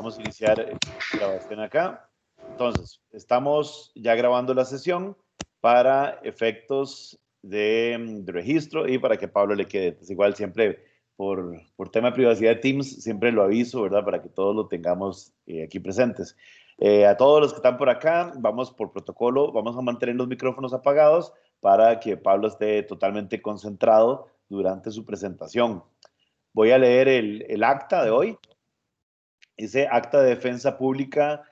Vamos a iniciar grabación acá. Entonces, estamos ya grabando la sesión para efectos de registro y para que Pablo le quede. Entonces, igual siempre por tema de privacidad de Teams, siempre lo aviso, ¿verdad? Para que todos lo tengamos aquí presentes. A todos los que están por acá, vamos por protocolo, vamos a mantener los micrófonos apagados para que Pablo esté totalmente concentrado durante su presentación. Voy a leer el acta de hoy. Dice Acta de Defensa Pública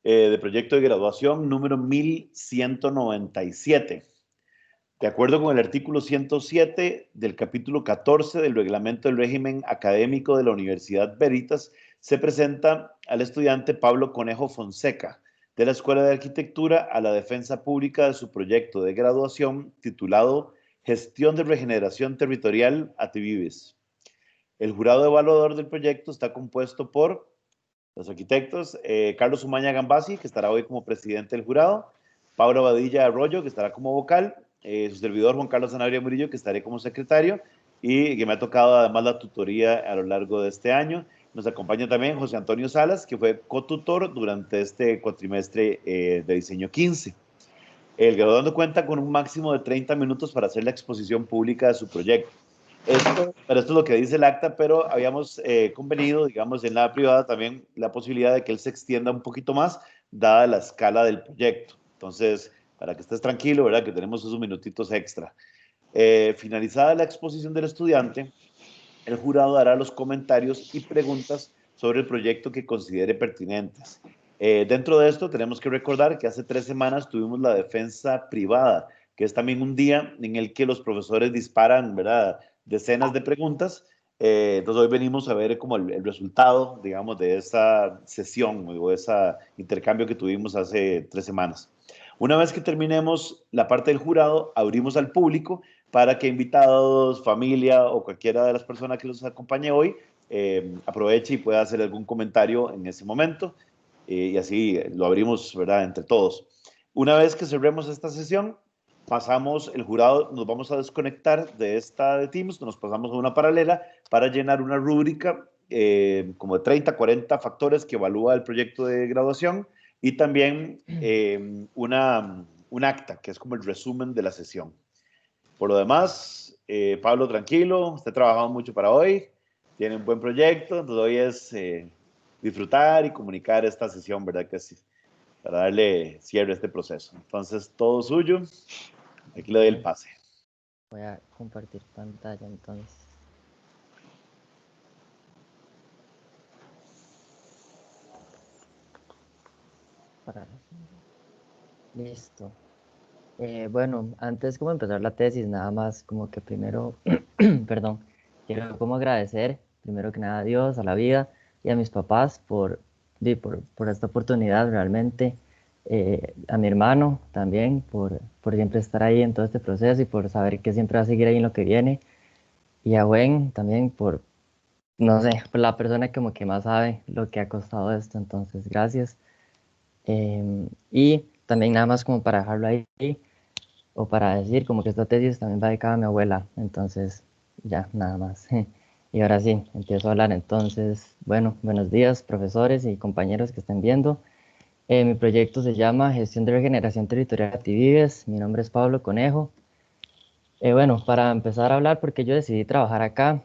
de Proyecto de Graduación número 1197. De acuerdo con el artículo 107 del capítulo 14 del Reglamento del Régimen Académico de la Universidad Veritas, se presenta al estudiante Pablo Conejo Fonseca, de la Escuela de Arquitectura, a la defensa pública de su proyecto de graduación titulado Gestión de Regeneración Territorial Ativives. El jurado evaluador del proyecto está compuesto por los arquitectos, Carlos Umaña Gambasi, que estará hoy como presidente del jurado, Paula Badilla Arroyo, que estará como vocal, su servidor Juan Carlos Sanabria Murillo, que estaré como secretario, y que me ha tocado además la tutoría a lo largo de este año. Nos acompaña también José Antonio Salas, que fue cotutor durante este cuatrimestre de diseño 15. El graduando cuenta con un máximo de 30 minutos para hacer la exposición pública de su proyecto. Esto es lo que dice el acta, pero habíamos convenido, digamos, en la privada también la posibilidad de que él se extienda un poquito más, dada la escala del proyecto. Entonces, para que estés tranquilo, ¿verdad? Que tenemos esos minutitos extra. Finalizada la exposición del estudiante, el jurado dará los comentarios y preguntas sobre el proyecto que considere pertinentes. Dentro de esto, tenemos que recordar que hace 3 semanas tuvimos la defensa privada, que es también un día en el que los profesores disparan, ¿verdad?, decenas de preguntas. Entonces hoy venimos a ver como el resultado, digamos, de esa sesión o ese intercambio que tuvimos hace 3 semanas. Una vez que terminemos la parte del jurado, abrimos al público para que invitados, familia o cualquiera de las personas que los acompañe hoy aproveche y pueda hacer algún comentario en ese momento y así lo abrimos, ¿verdad?, entre todos. Una vez que cerremos esta sesión, pasamos el jurado, nos vamos a desconectar de esta de Teams, nos pasamos a una paralela para llenar una rúbrica como de 30, 40 factores que evalúa el proyecto de graduación y también un acta, que es como el resumen de la sesión. Por lo demás, Pablo, tranquilo, usted ha trabajado mucho para hoy, tiene un buen proyecto, entonces hoy es disfrutar y comunicar esta sesión, ¿verdad? Que sí, para darle cierre a este proceso. Entonces, todo suyo, aquí le doy el pase. Voy a compartir pantalla entonces. Listo. Bueno, antes como empezar la tesis, nada más como que primero, perdón, quiero como agradecer primero que nada a Dios, a la vida y a mis papás por esta oportunidad realmente, a mi hermano también por siempre estar ahí en todo este proceso y por saber que siempre va a seguir ahí en lo que viene, y a Gwen también no sé, por la persona como que más sabe lo que ha costado esto, entonces gracias. Y también nada más como para dejarlo ahí, o para decir como que esta tesis también va dedicada a mi abuela, entonces ya, nada más. Y ahora sí, empiezo a hablar. Entonces, bueno, buenos días, profesores y compañeros que estén viendo. Mi proyecto se llama Gestión de Regeneración Territorial Ativives. Mi nombre es Pablo Conejo. Bueno, para empezar a hablar, porque yo decidí trabajar acá,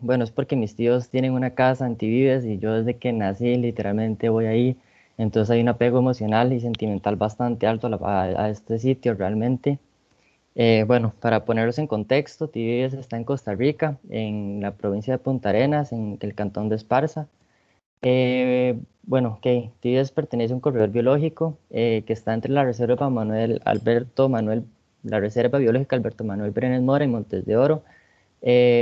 bueno, es porque mis tíos tienen una casa en Ativives y yo desde que nací literalmente voy ahí, entonces hay un apego emocional y sentimental bastante alto a este sitio realmente. Bueno, para ponerlos en contexto, Ativives está en Costa Rica, en la provincia de Punta Arenas, en el cantón de Esparza. Bueno, ok, Ativives pertenece a un corredor biológico que está entre la Reserva la Reserva Biológica Alberto Manuel Brenes Mora y Montes de Oro.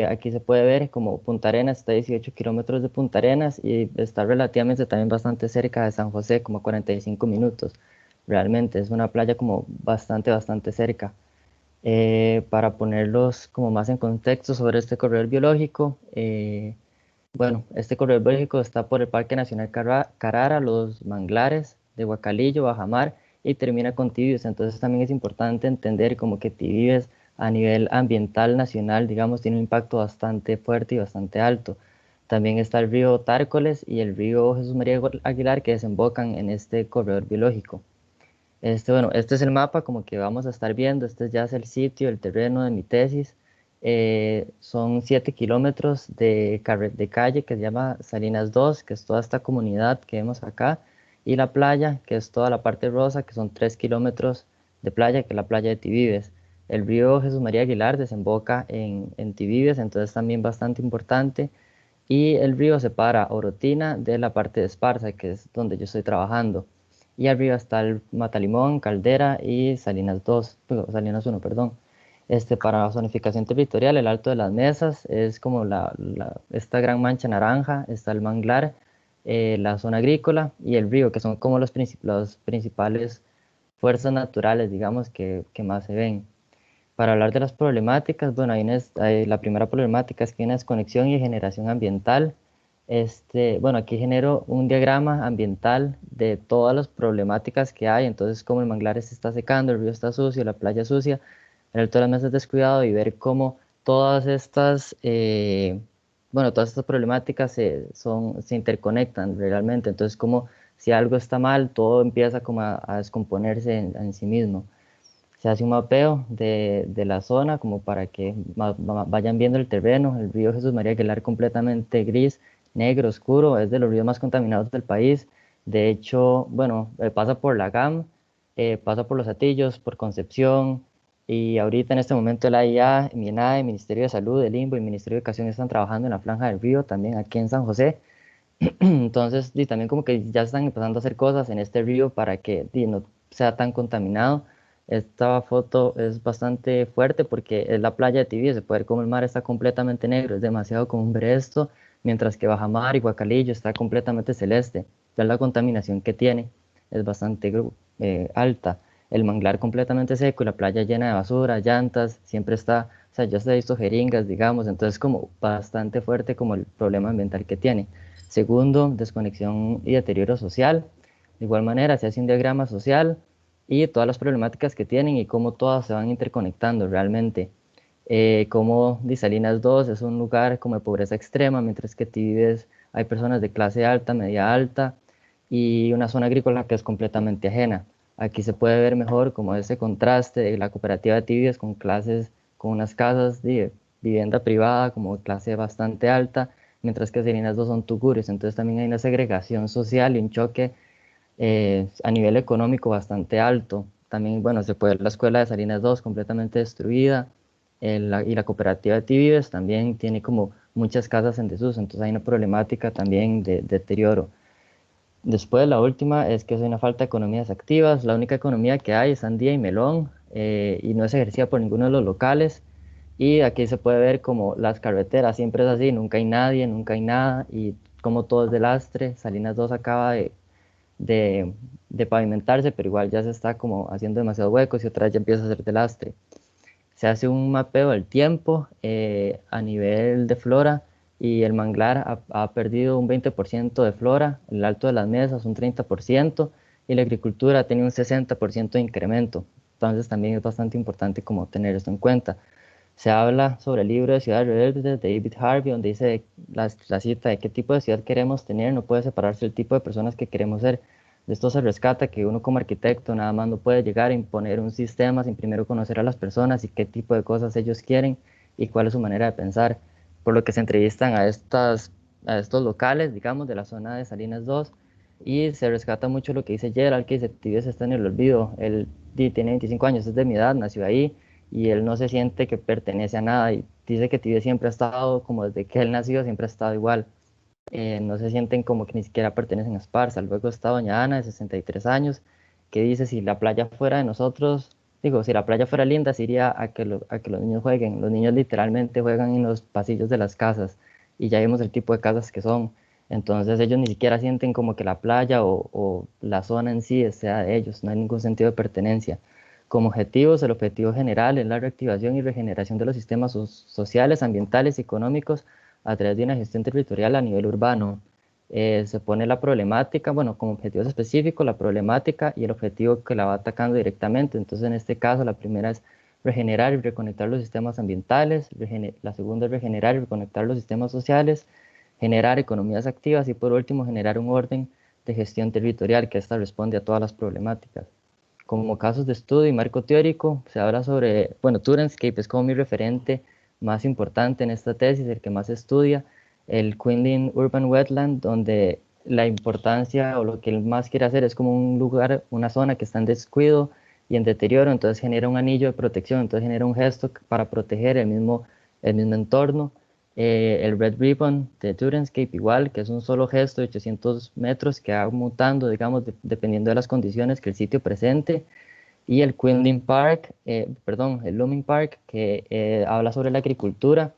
Aquí se puede ver como Punta Arenas está a 18 kilómetros de Punta Arenas y está relativamente también bastante cerca de San José, como 45 minutos. Realmente es una playa como bastante cerca. Para ponerlos como más en contexto sobre este corredor biológico, bueno, este corredor biológico está por el Parque Nacional Carara, los manglares de Guacalillo, Bajamar y termina con Tibies. Entonces también es importante entender como que Tibies a nivel ambiental nacional, digamos, tiene un impacto bastante fuerte y bastante alto. También está el río Tárcoles y el río Jesús María Aguilar que desembocan en este corredor biológico. Bueno, este es el mapa como que vamos a estar viendo, este ya es el sitio, el terreno de mi tesis. Son 7 kilómetros de calle que se llama Salinas 2, que es toda esta comunidad que vemos acá, y la playa, que es toda la parte rosa, que son 3 kilómetros de playa, que es la playa de Tivives. El río Jesús María Aguilar desemboca en Tivives, entonces también bastante importante. Y el río separa Orotina de la parte de Esparza, que es donde yo estoy trabajando. Y arriba está el Matalimón, Caldera y Salinas 2, Salinas 1, perdón. Para la zonificación territorial, el Alto de las Mesas es como esta gran mancha naranja, está el manglar, la zona agrícola y el río, que son como los principales fuerzas naturales, digamos, que más se ven. Para hablar de las problemáticas, bueno, la primera problemática es que hay una desconexión y generación ambiental. Bueno, aquí genero un diagrama ambiental de todas las problemáticas que hay, entonces cómo el manglar se está secando, el río está sucio, la playa sucia, el Alto de las Mesas descuidado y ver cómo todas estas problemáticas se interconectan realmente, entonces como si algo está mal, todo empieza como a descomponerse en sí mismo. Se hace un mapeo de la zona como para que vayan viendo el terreno. El río Jesús María Aguilar completamente gris, negro, oscuro, es de los ríos más contaminados del país. De hecho, bueno, pasa por la GAM, pasa por Los Hatillos, por Concepción, y ahorita en este momento el AIA, MINAE, Ministerio de Salud, el INVO y Ministerio de Educación están trabajando en la franja del río, también aquí en San José. Entonces, y también como que ya están empezando a hacer cosas en este río para que no sea tan contaminado. Esta foto es bastante fuerte porque es la playa de Tibí, se puede ver como el mar está completamente negro, es demasiado común ver esto, mientras que Bajamar y Guacalillo está completamente celeste. Entonces la contaminación que tiene es bastante alta. El manglar completamente seco y la playa llena de basura, llantas, siempre está, o sea, ya se ha visto jeringas, digamos, entonces como bastante fuerte como el problema ambiental que tiene. Segundo, desconexión y deterioro social. De igual manera, se hace un diagrama social y todas las problemáticas que tienen y cómo todas se van interconectando realmente. Como Salinas 2 es un lugar como de pobreza extrema, mientras que Tibides hay personas de clase alta, media alta y una zona agrícola que es completamente ajena. Aquí se puede ver mejor como ese contraste de la cooperativa de Tibides con con unas casas de vivienda privada como de clase bastante alta, mientras que Salinas 2 son tugurios. Entonces también hay una segregación social y un choque a nivel económico bastante alto. También, bueno, se puede ver la escuela de Salinas 2 completamente destruida, y la cooperativa de Tibides también tiene como muchas casas en desuso, entonces hay una problemática también de deterioro. Después, la última es que es una falta de economías activas. La única economía que hay es sandía y melón, y no es ejercida por ninguno de los locales. Y aquí se puede ver como las carreteras, siempre es así, nunca hay nadie, nunca hay nada, y como todo es de lastre. Salinas 2 acaba de, de pavimentarse, pero igual ya se está como haciendo demasiados huecos y otra vez ya empieza a ser de lastre. Se hace un mapeo del tiempo a nivel de flora y el manglar ha perdido un 20% de flora, el Alto de las Mesas un 30% y la agricultura tiene un 60% de incremento. Entonces también es bastante importante como tener esto en cuenta. Se habla sobre el libro de Ciudades Rebeldes de David Harvey, donde dice la cita de qué tipo de ciudad queremos tener, no puede separarse el tipo de personas que queremos ser. De esto se rescata que uno como arquitecto nada más no puede llegar a imponer un sistema sin primero conocer a las personas y qué tipo de cosas ellos quieren y cuál es su manera de pensar. Por lo que se entrevistan a estos locales, digamos, de la zona de Salinas 2 y se rescata mucho lo que dice Gerald, que dice, Tibias está en el olvido, él tiene 25 años, es de mi edad, nació ahí y él no se siente que pertenece a nada y dice que Tibia siempre ha estado, como desde que él nació, siempre ha estado igual. No se sienten como que ni siquiera pertenecen a Esparza. Luego está doña Ana, de 63 años, que dice, si la playa fuera de nosotros, digo, si la playa fuera linda, se iría a que los niños jueguen. Los niños literalmente juegan en los pasillos de las casas y ya vemos el tipo de casas que son. Entonces ellos ni siquiera sienten como que la playa o la zona en sí sea de ellos, no hay ningún sentido de pertenencia. Como objetivos, el objetivo general es la reactivación y regeneración de los sistemas sociales, ambientales y económicos a través de una gestión territorial a nivel urbano. Se pone la problemática, bueno, como objetivos específicos, la problemática y el objetivo que la va atacando directamente. Entonces, en este caso, la primera es regenerar y reconectar los sistemas ambientales, la segunda es regenerar y reconectar los sistemas sociales, generar economías activas y por último generar un orden de gestión territorial que ésta responde a todas las problemáticas. Como casos de estudio y marco teórico, se habla sobre, bueno, Turenscape es como mi referente más importante en esta tesis, el que más estudia, el Quinlan Urban Wetland, donde la importancia o lo que él más quiere hacer es como un lugar, una zona que está en descuido y en deterioro, entonces genera un anillo de protección, entonces genera un gesto para proteger el mismo entorno. El Red Ribbon de Turenscape igual, que es un solo gesto de 800 metros que va mutando, digamos, dependiendo de las condiciones que el sitio presente. Y el Quinlan Park, perdón, el Looming Park, que habla sobre la agricultura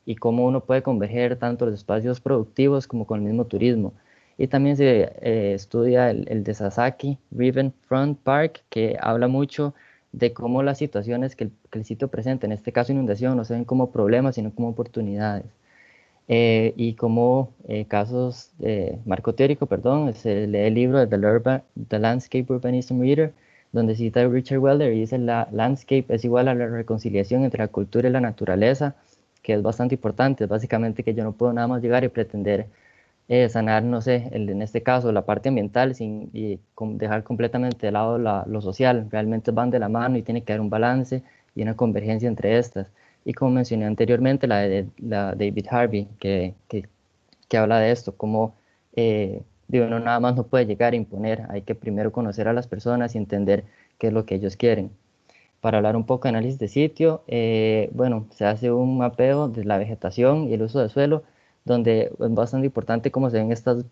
y cómo uno puede converger tanto los espacios productivos como con el mismo turismo. Y también se estudia el de Sasaki Riven Front Park, que habla mucho de cómo las situaciones que el sitio presenta, en este caso inundación, no se ven como problemas, sino como oportunidades. Y como casos de marco teórico, perdón, se lee el libro de The Landscape Urbanism Reader, donde cita a Richard Weller y dice la landscape es igual a la reconciliación entre la cultura y la naturaleza, que es bastante importante. Es básicamente que yo no puedo nada más llegar y pretender sanar, no sé, en este caso la parte ambiental sin dejar completamente de lado lo social. Realmente van de la mano y tiene que haber un balance y una convergencia entre estas. Y como mencioné anteriormente, la David Harvey, que habla de esto, como digo, no nada más no puede llegar a imponer, hay que primero conocer a las personas y entender qué es lo que ellos quieren. Para hablar un poco de análisis de sitio, bueno, se hace un mapeo de la vegetación y el uso del suelo, donde es bastante importante cómo se ven estas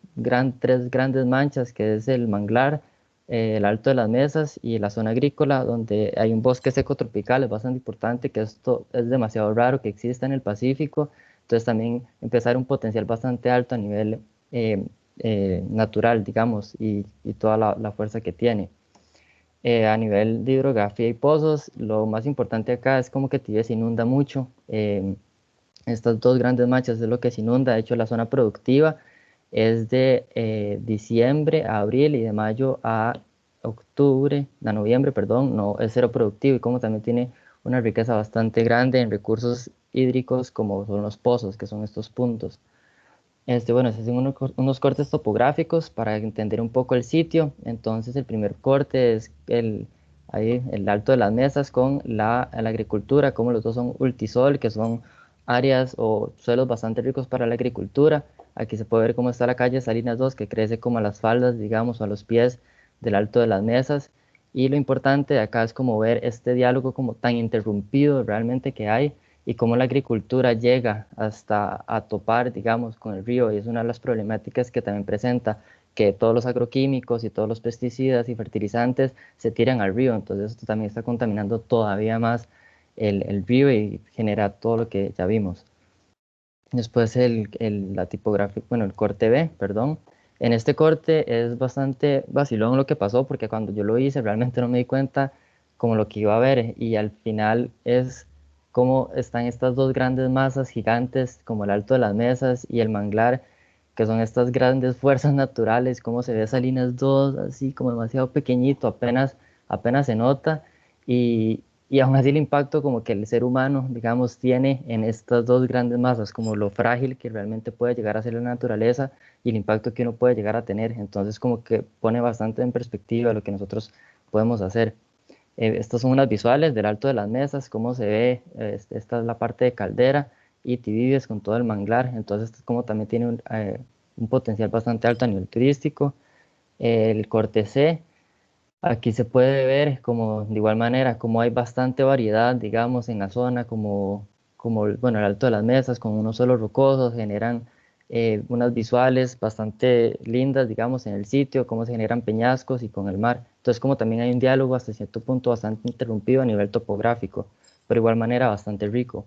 tres grandes manchas, que es el manglar, el Alto de las Mesas y la zona agrícola, donde hay un bosque seco tropical. Es bastante importante que esto es demasiado raro que exista en el Pacífico, entonces también empezar un potencial bastante alto a nivel eh, natural, digamos, y toda la fuerza que tiene. A nivel de hidrografía y pozos, lo más importante acá es como que Tibia se inunda mucho. Estas dos grandes manchas es lo que se inunda. De hecho, la zona productiva es de diciembre a abril y de mayo a octubre, a noviembre, perdón, no es cero productivo y como también tiene una riqueza bastante grande en recursos hídricos como son los pozos, que son estos puntos. Bueno, se hacen unos cortes topográficos para entender un poco el sitio. Entonces, el primer corte es ahí, el Alto de las Mesas con la agricultura, como los dos son ultisol, que son áreas o suelos bastante ricos para la agricultura. Aquí se puede ver cómo está la calle Salinas 2, que crece como a las faldas, digamos, o a los pies del Alto de las Mesas. Y lo importante de acá es como ver este diálogo como tan interrumpido realmente que hay y cómo la agricultura llega hasta a topar, digamos, con el río. Y es una de las problemáticas que también presenta, que todos los agroquímicos y todos los pesticidas y fertilizantes se tiran al río. Entonces esto también está contaminando todavía más el río y genera todo lo que ya vimos. Después la tipografía, bueno, el corte B, perdón. En este corte es bastante vacilón lo que pasó porque cuando yo lo hice realmente no me di cuenta como lo que iba a ver y al final es cómo están estas dos grandes masas gigantes como el Alto de las Mesas y el manglar, que son estas grandes fuerzas naturales, cómo se ve Salinas 2 así como demasiado pequeñito, apenas se nota y aún así el impacto como que el ser humano, digamos, tiene en estas dos grandes masas, como lo frágil que realmente puede llegar a ser la naturaleza y el impacto que uno puede llegar a tener. Entonces como que pone bastante en perspectiva lo que nosotros podemos hacer. Estas son unas visuales del Alto de las Mesas, cómo se ve, esta es la parte de caldera y Tibibies con todo el manglar, entonces como también tiene un potencial bastante alto a nivel turístico. El corte C. Aquí se puede ver como de igual manera como hay bastante variedad, digamos, en la zona, como bueno, el Alto de las Mesas, con unos suelos rocosos, generan unas visuales bastante lindas, digamos, en el sitio, cómo se generan peñascos y con el mar. Entonces, como también hay un diálogo hasta cierto punto bastante interrumpido a nivel topográfico, pero de igual manera bastante rico.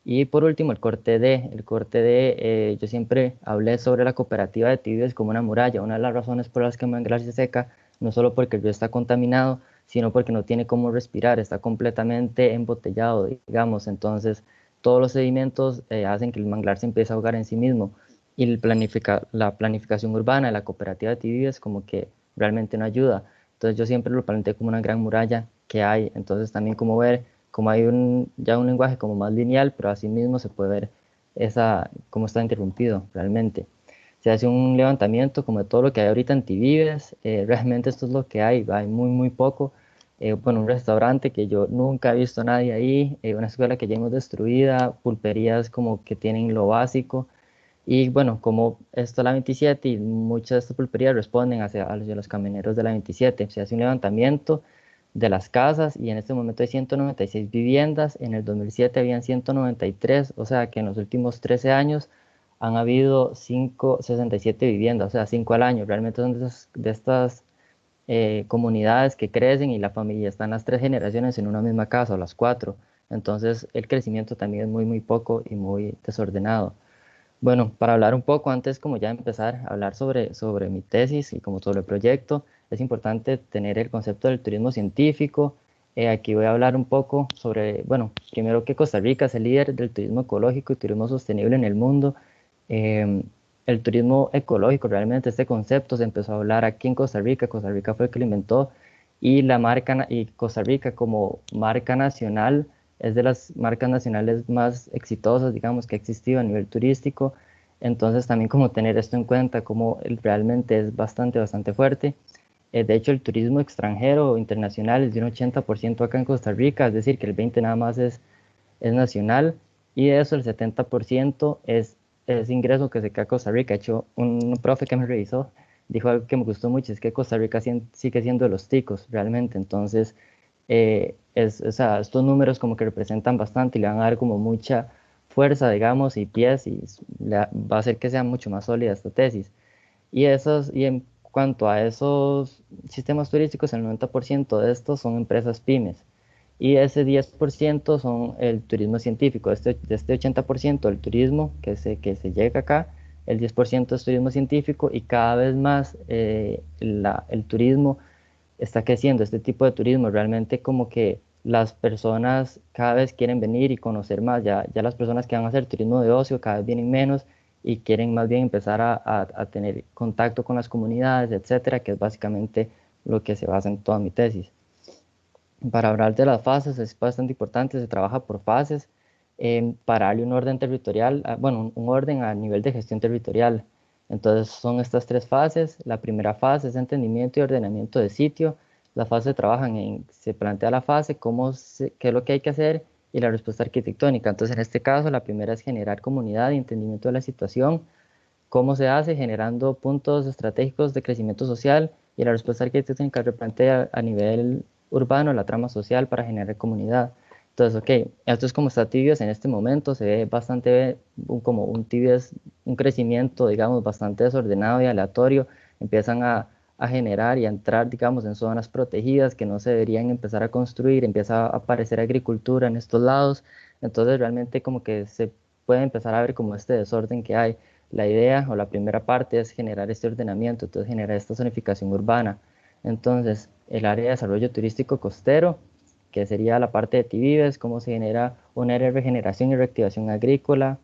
Y por último, el corte D. El corte D, yo siempre hablé sobre la cooperativa de Tibios como una muralla. Una de las razones por las que Manglar se seca, no solo porque el río está contaminado, sino porque no tiene cómo respirar, está completamente embotellado, digamos. Entonces, todos los sedimentos hacen que el manglar se empiece a ahogar en sí mismo. Y la planificación urbana de la cooperativa de Tibios como que realmente no ayuda. Entonces, yo siempre lo planteé como una gran muralla que hay. Entonces, también como ver como hay ya un lenguaje como más lineal, pero asimismo se puede ver cómo está interrumpido realmente. Se hace un levantamiento como de todo lo que hay ahorita en Tivives, realmente esto es lo que hay muy, muy poco. Bueno, un restaurante que yo nunca he visto a nadie ahí, una escuela que ya hemos destruida, pulperías como que tienen lo básico. Y bueno, como esto es la 27 y muchas de estas pulperías responden hacia los camioneros de la 27, se hace un levantamiento de las casas y en este momento hay 196 viviendas, en el 2007 habían 193, o sea que en los últimos 13 años han habido 67 viviendas, o sea, 5 al año. Realmente son de estas comunidades que crecen y la familia están las 3 generaciones en una misma casa o las 4. Entonces el crecimiento también es muy, muy poco y muy desordenado. Bueno, para hablar un poco antes, como ya empezar a hablar sobre mi tesis y como sobre el proyecto, es importante tener el concepto del turismo científico. Aquí voy a hablar un poco sobre, bueno, primero que Costa Rica es el líder del turismo ecológico y turismo sostenible en el mundo. Em, el turismo ecológico, realmente este concepto se empezó a hablar aquí en Costa Rica. Costa Rica fue el que lo inventó y y Costa Rica como marca nacional es de las marcas nacionales más exitosas, digamos, que ha existido a nivel turístico. Entonces también como tener esto en cuenta, como realmente es bastante, bastante fuerte. De hecho, el turismo extranjero o internacional es de un 80% acá en Costa Rica, es decir, que el 20% nada más es nacional y de eso el 70% es ingreso que se queda a Costa Rica. De hecho, un profe que me revisó dijo algo que me gustó mucho, es que Costa Rica sigue siendo de los ticos, realmente. Entonces, o sea, estos números como que representan bastante y le van a dar como mucha fuerza, digamos, y pies y va a hacer que sea mucho más sólida esta tesis. Y en cuanto a esos sistemas turísticos, el 90% de estos son empresas pymes. Y ese 10% son el turismo científico. De este 80% del turismo que se llega acá, el 10% es turismo científico y cada vez más el turismo está creciendo. Este tipo de turismo realmente como que las personas cada vez quieren venir y conocer más. Ya las personas que van a hacer turismo de ocio cada vez vienen menos y quieren más bien empezar a tener contacto con las comunidades, etcétera, que es básicamente lo que se basa en toda mi tesis. Para hablar de las fases es bastante importante, se trabaja por fases para darle un orden territorial, bueno, un orden a nivel de gestión territorial. Entonces son estas 3 fases. La primera fase es entendimiento y ordenamiento de sitio. La fase trabajan se plantea la fase, qué es lo que hay que hacer y la respuesta arquitectónica. Entonces en este caso la primera es generar comunidad y entendimiento de la situación. ¿Cómo se hace? Generando puntos estratégicos de crecimiento social y la respuesta arquitectónica replantea a nivel urbano la trama social para generar comunidad. Entonces, ok, esto es como está Tibios en este momento, se ve bastante como un Tibios, un crecimiento, digamos, bastante desordenado y aleatorio. Empiezan a generar y a entrar, digamos, en zonas protegidas que no se deberían empezar a construir, empieza a aparecer agricultura en estos lados. Entonces, realmente como que se puede empezar a ver como este desorden que hay. La idea o la primera parte es generar este ordenamiento, entonces generar esta zonificación urbana. Entonces, el área de desarrollo turístico costero, que sería la parte de Tivives, cómo se genera un área de regeneración y reactivación agrícola,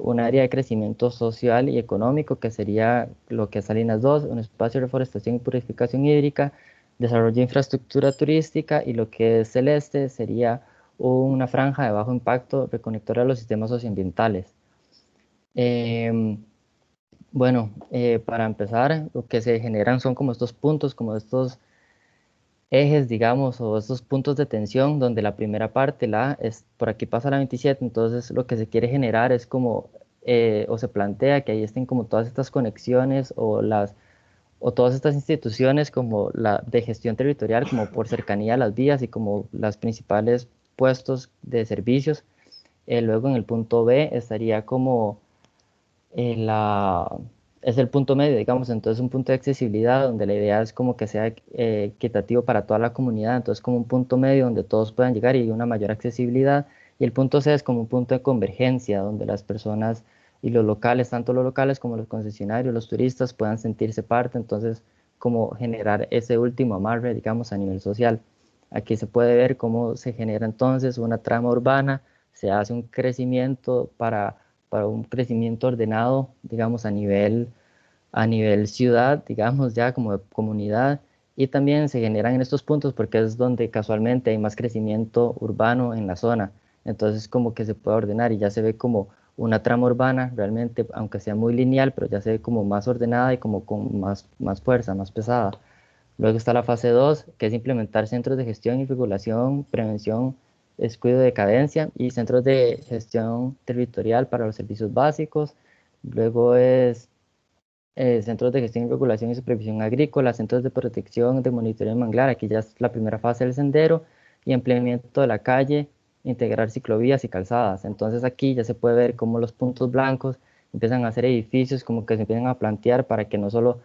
un área de crecimiento social y económico, que sería lo que es Salinas 2, un espacio de reforestación y purificación hídrica, desarrollo de infraestructura turística, y lo que es celeste sería una franja de bajo impacto reconectora de los sistemas socioambientales. Em, bueno, para empezar, lo que se generan son como estos puntos, como estos ejes, digamos, o estos puntos de tensión, donde la primera parte, por aquí pasa la 27, entonces lo que se quiere generar es como, o se plantea que ahí estén como todas estas conexiones o todas estas instituciones como la de gestión territorial, como por cercanía a las vías y como las principales puestos de servicios. Luego en el punto B estaría como la, es el punto medio, digamos, entonces un punto de accesibilidad donde la idea es como que sea equitativo para toda la comunidad, entonces como un punto medio donde todos puedan llegar y una mayor accesibilidad, y el punto C es como un punto de convergencia donde las personas y los locales, tanto los locales como los concesionarios, los turistas puedan sentirse parte, entonces como generar ese último amarre, digamos, a nivel social. Aquí se puede ver cómo se genera entonces una trama urbana, se hace un crecimiento para un crecimiento ordenado, digamos, a nivel ciudad, digamos, ya como de comunidad, y también se generan en estos puntos porque es donde casualmente hay más crecimiento urbano en la zona, entonces como que se puede ordenar y ya se ve como una trama urbana realmente, aunque sea muy lineal, pero ya se ve como más ordenada y como con más fuerza, más pesada. Luego está la fase 2, que es implementar centros de gestión y regulación, prevención, descuido de cadencia y centros de gestión territorial para los servicios básicos. Luego es centros de gestión y regulación y supervisión agrícola, centros de protección de monitoreo de manglar, aquí ya es la primera fase del sendero, y empleamiento de la calle, integrar ciclovías y calzadas. Entonces aquí ya se puede ver cómo los puntos blancos empiezan a hacer edificios, como que se empiezan a plantear para que no solo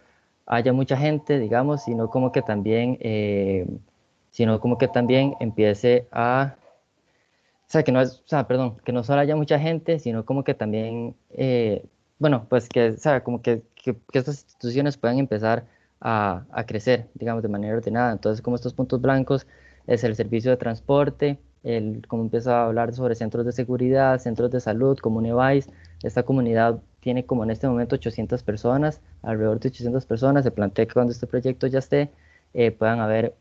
haya mucha gente, digamos, sino como que también empiece a, o sea, que no es, o sea, perdón, que no solo haya mucha gente, sino como que también, bueno, pues que, o sea, como que estas instituciones puedan empezar a crecer, digamos, de manera ordenada. Entonces, como estos puntos blancos es el servicio de transporte, como empieza a hablar sobre centros de seguridad, centros de salud, como Univais. Esta comunidad tiene como en este momento 800 personas, alrededor de 800 personas. Se plantea que cuando este proyecto ya esté, puedan haber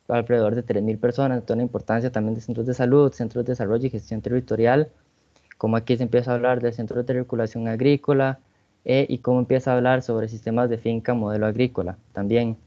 alrededor de 3.000 personas. Entonces, la importancia también de centros de salud, centros de desarrollo y gestión territorial, como aquí se empieza a hablar de centros de regulación agrícola, y cómo empieza a hablar sobre sistemas de finca modelo agrícola también.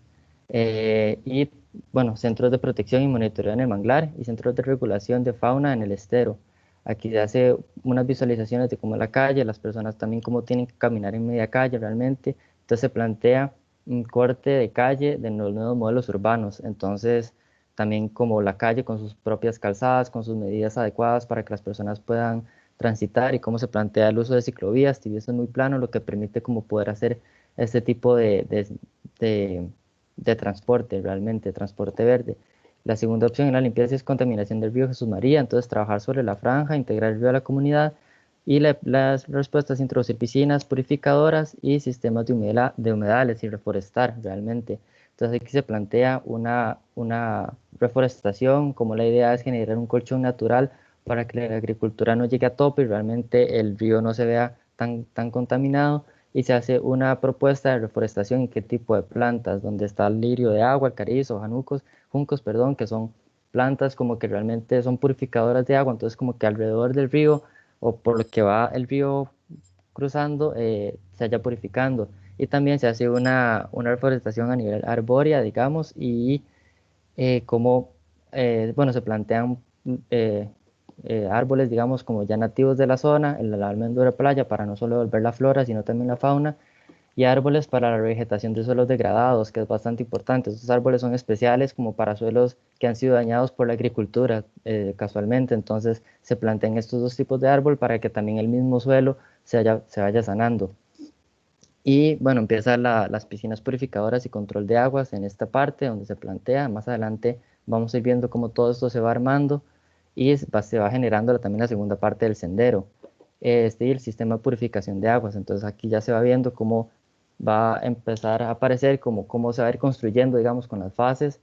Y bueno, centros de protección y monitoreo en el manglar y centros de regulación de fauna en el estero. Aquí se hace unas visualizaciones de cómo es la calle, las personas también cómo tienen que caminar en media calle realmente. Entonces se plantea un corte de calle de los nuevos modelos urbanos. Entonces también como la calle con sus propias calzadas, con sus medidas adecuadas para que las personas puedan transitar, y cómo se plantea el uso de ciclovías, y eso es muy plano, lo que permite como poder hacer este tipo de de transporte, realmente, transporte verde. La segunda opción en la limpieza es contaminación del río Jesús María, entonces trabajar sobre la franja, integrar el río a la comunidad, y las respuestas, introducir piscinas purificadoras y sistemas de humedales y reforestar realmente. Entonces aquí se plantea una reforestación, como la idea es generar un colchón natural para que la agricultura no llegue a tope y realmente el río no se vea tan contaminado, y se hace una propuesta de reforestación y qué tipo de plantas, donde está el lirio de agua, el carizo, juncos, perdón, que son plantas como que realmente son purificadoras de agua. Entonces como que alrededor del río o por lo que va el río cruzando, se vaya purificando. Y también se hace una reforestación a nivel arbórea, digamos, y como, bueno, se plantean eh, árboles, digamos, como ya nativos de la zona, el almendro de playa, para no solo devolver la flora, sino también la fauna, y árboles para la vegetación de suelos degradados, que es bastante importante. Estos árboles son especiales como para suelos que han sido dañados por la agricultura, casualmente. Entonces se plantean estos dos tipos de árbol para que también el mismo suelo se vaya sanando. Y bueno, empiezan las piscinas purificadoras y control de aguas en esta parte donde se plantea. Más adelante vamos a ir viendo cómo todo esto se va armando, y se va generando también la segunda parte del sendero, y el sistema de purificación de aguas. Entonces aquí ya se va viendo cómo va a empezar a aparecer, cómo se va a ir construyendo, digamos, con las fases,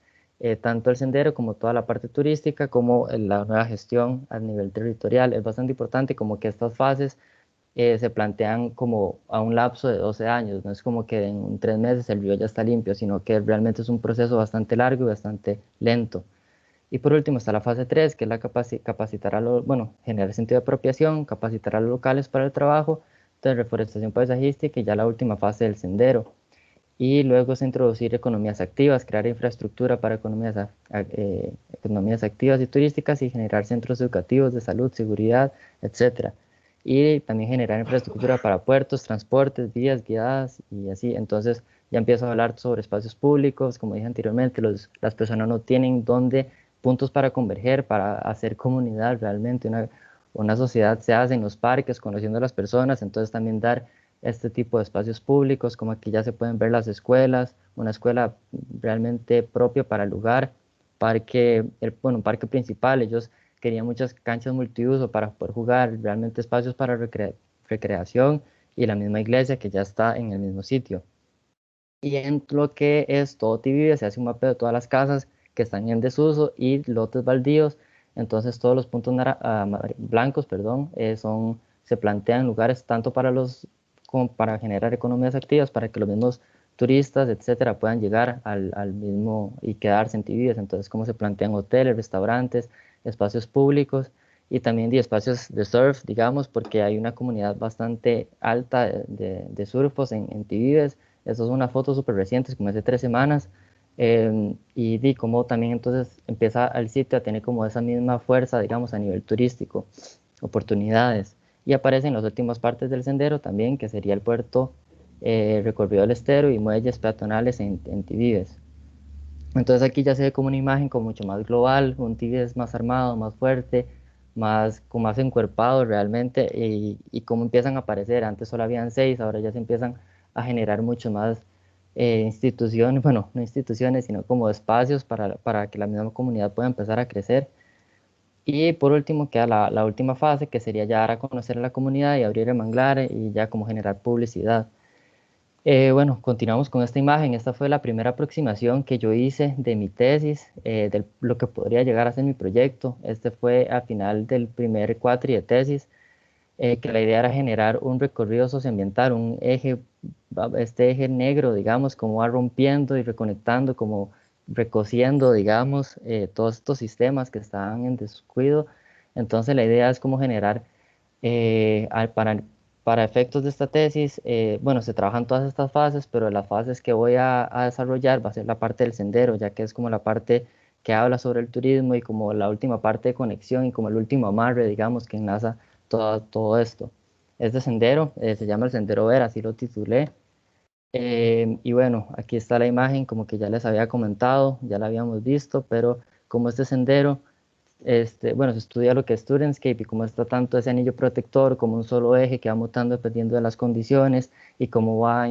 tanto el sendero como toda la parte turística, como la nueva gestión a nivel territorial. Es bastante importante como que estas fases se plantean como a un lapso de 12 años. No es como que en 3 meses el río ya está limpio, sino que realmente es un proceso bastante largo y bastante lento. Y por último está la fase 3, que es la capacitar a los, bueno, generar sentido de apropiación, capacitar a los locales para el trabajo, entonces reforestación paisajística, y ya la última fase del sendero. Y luego es introducir economías activas, crear infraestructura para economías activas y turísticas, y generar centros educativos de salud, seguridad, etcétera. Y también generar infraestructura para puertos, transportes, vías guiadas y así. Entonces ya empiezo a hablar sobre espacios públicos. Como dije anteriormente, las personas no tienen puntos para converger, para hacer comunidad realmente. Una sociedad se hace en los parques, conociendo a las personas. Entonces también dar este tipo de espacios públicos, como aquí ya se pueden ver las escuelas, una escuela realmente propia para el lugar, bueno, un parque principal. Ellos querían muchas canchas multiuso para poder jugar, realmente espacios para recreación, y la misma iglesia que ya está en el mismo sitio. Y en lo que es todo Tivibia se hace un mapeo de todas las casas que están en desuso y lotes baldíos. Entonces todos los puntos blancos, perdón, se plantean lugares tanto como para generar economías activas, para que los mismos turistas, etcétera, puedan llegar al mismo y quedarse en Tibias. Entonces, cómo se plantean hoteles, restaurantes, espacios públicos, y también de espacios de surf, digamos, porque hay una comunidad bastante alta de surfos en Tivives. Estas son unas fotos súper recientes, como hace 3 semanas, y di como también entonces empieza el sitio a tener como esa misma fuerza, digamos, a nivel turístico, oportunidades. Y aparecen las últimas partes del sendero también, que sería el puerto, recorrido del estero y muelles peatonales en Tivives. Entonces aquí ya se ve como una imagen como mucho más global, un Tigres más armado, más fuerte, más, como más encuerpado realmente, y cómo empiezan a aparecer. Antes solo habían 6, ahora ya se empiezan a generar mucho más instituciones, bueno, no instituciones, sino como espacios para que la misma comunidad pueda empezar a crecer. Y por último queda la última fase, que sería ya dar a conocer a la comunidad y abrir el manglar y ya como generar publicidad. Bueno, continuamos con esta imagen. Esta fue la primera aproximación que yo hice de mi tesis, de lo que podría llegar a ser mi proyecto. Este fue al final del primer cuatri de tesis, que la idea era generar un recorrido socioambiental, un eje, este eje negro, digamos, como va rompiendo y reconectando, como recociendo, digamos, todos estos sistemas que estaban en descuido. Entonces la idea es como generar eh, al- para, para efectos de esta tesis, bueno, se trabajan todas estas fases, pero las fases que voy a desarrollar va a ser la parte del sendero, ya que es como la parte que habla sobre el turismo y como la última parte de conexión y como el último amarre, digamos, que enlaza todo esto. Este sendero se llama el Sendero Ver, así lo titulé. Y bueno, aquí está la imagen, como que ya les había comentado, ya la habíamos visto, pero como este sendero bueno, se estudia lo que es Turenscape y cómo está tanto ese anillo protector como un solo eje que va mutando dependiendo de las condiciones y cómo va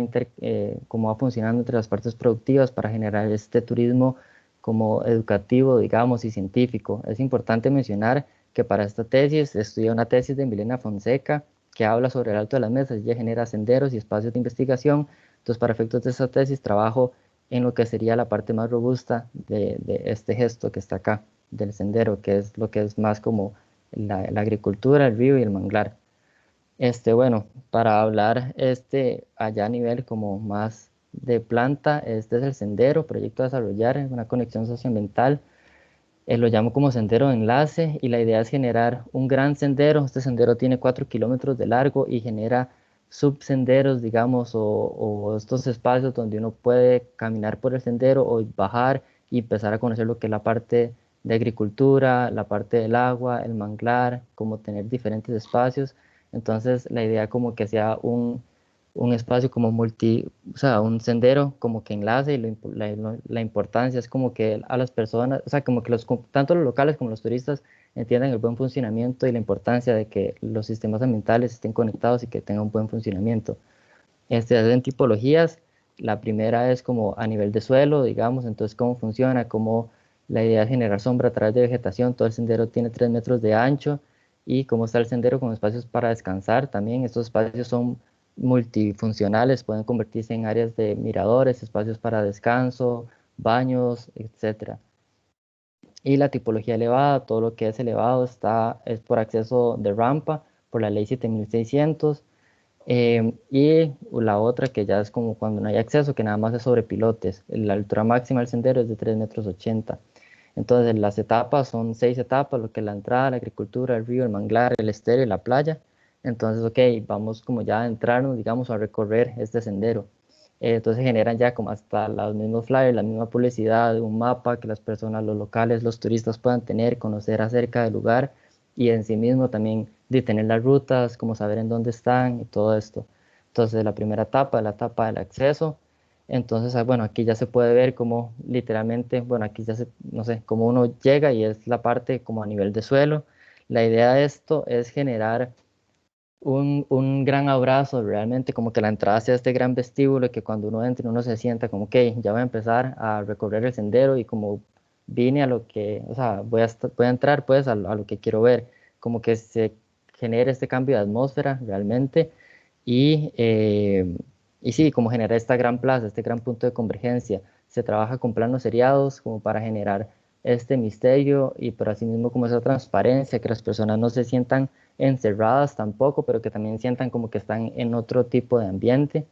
funcionando entre las partes productivas para generar este turismo como educativo, digamos, y científico. Es importante mencionar que para esta tesis estudié una tesis de Milena Fonseca que habla sobre el Alto de las Mesas y ella genera senderos y espacios de investigación. Entonces, para efectos de esta tesis, trabajo en lo que sería la parte más robusta de este gesto que está acá del sendero, que es lo que es más como la agricultura, el río y el manglar. Bueno, para hablar allá a nivel como más de planta, este es el sendero, proyecto a desarrollar, una conexión socioambiental. Lo llamo como sendero de enlace y la idea es generar un gran sendero. Este sendero tiene 4 kilómetros de largo y genera subsenderos, digamos, o estos espacios donde uno puede caminar por el sendero o bajar y empezar a conocer lo que es la parte de agricultura, la parte del agua, el manglar, como tener diferentes espacios. Entonces, la idea como que sea un espacio como o sea, un sendero como que enlace y la importancia es como que a las personas, o sea, como que tanto los locales como los turistas entiendan el buen funcionamiento y la importancia de que los sistemas ambientales estén conectados y que tengan un buen funcionamiento. Hacen tipologías. La primera es como a nivel de suelo, digamos, entonces cómo funciona, cómo la idea es generar sombra a través de vegetación. Todo el sendero tiene 3 metros de ancho y cómo está el sendero con espacios para descansar también. Estos espacios son multifuncionales, pueden convertirse en áreas de miradores, espacios para descanso, baños, etcétera. Y la tipología elevada, todo lo que es elevado es por acceso de rampa, por la ley 7600. Y la otra que ya es como cuando no hay acceso, que nada más es sobre pilotes. La altura máxima del sendero es de 3,80 m. Entonces las etapas son 6 etapas, lo que es la entrada, la agricultura, el río, el manglar, el estero y la playa. Entonces, ok, vamos como ya a entrarnos, digamos, a recorrer este sendero. Entonces generan ya como hasta los mismos flyers, la misma publicidad, un mapa que las personas, los locales, los turistas puedan tener, conocer acerca del lugar y en sí mismo también de tener las rutas, como saber en dónde están y todo esto. Entonces la primera etapa, la etapa del acceso. Entonces, bueno, aquí ya se puede ver como literalmente, bueno, aquí ya se, no sé, cómo uno llega y es la parte como a nivel de suelo. La idea de esto es generar un gran abrazo, realmente como que la entrada sea este gran vestíbulo, que cuando uno entre uno se sienta como que ya voy a empezar a recorrer el sendero y como vine a lo que, o sea, voy a entrar pues a lo que quiero ver, como que se genere este cambio de atmósfera realmente y sí, como generar esta gran plaza, este gran punto de convergencia. Se trabaja con planos seriados como para generar este misterio y por así mismo como esa transparencia, que las personas no se sientan encerradas tampoco, pero que también sientan como que están en otro tipo de ambiente.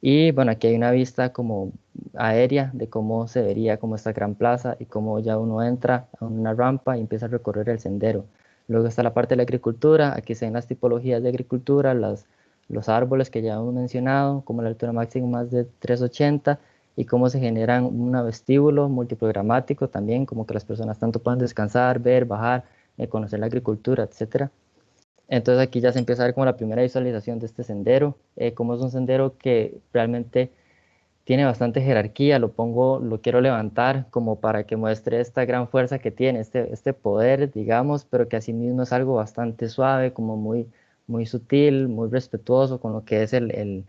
Y bueno, aquí hay una vista como aérea de cómo se vería como esta gran plaza y cómo ya uno entra a una rampa y empieza a recorrer el sendero. Luego está la parte de la agricultura, aquí se ven las tipologías de agricultura, los árboles que ya hemos mencionado, como la altura máxima más de 380 y cómo se generan un vestíbulo multiprogramático también, como que las personas tanto puedan descansar, ver, bajar, conocer la agricultura, etcétera. Entonces aquí ya se empieza a ver como la primera visualización de este sendero, como es un sendero que realmente tiene bastante jerarquía, lo quiero levantar como para que muestre esta gran fuerza que tiene, este poder, digamos, pero que asimismo es algo bastante suave, como muy sutil, muy respetuoso con lo que es el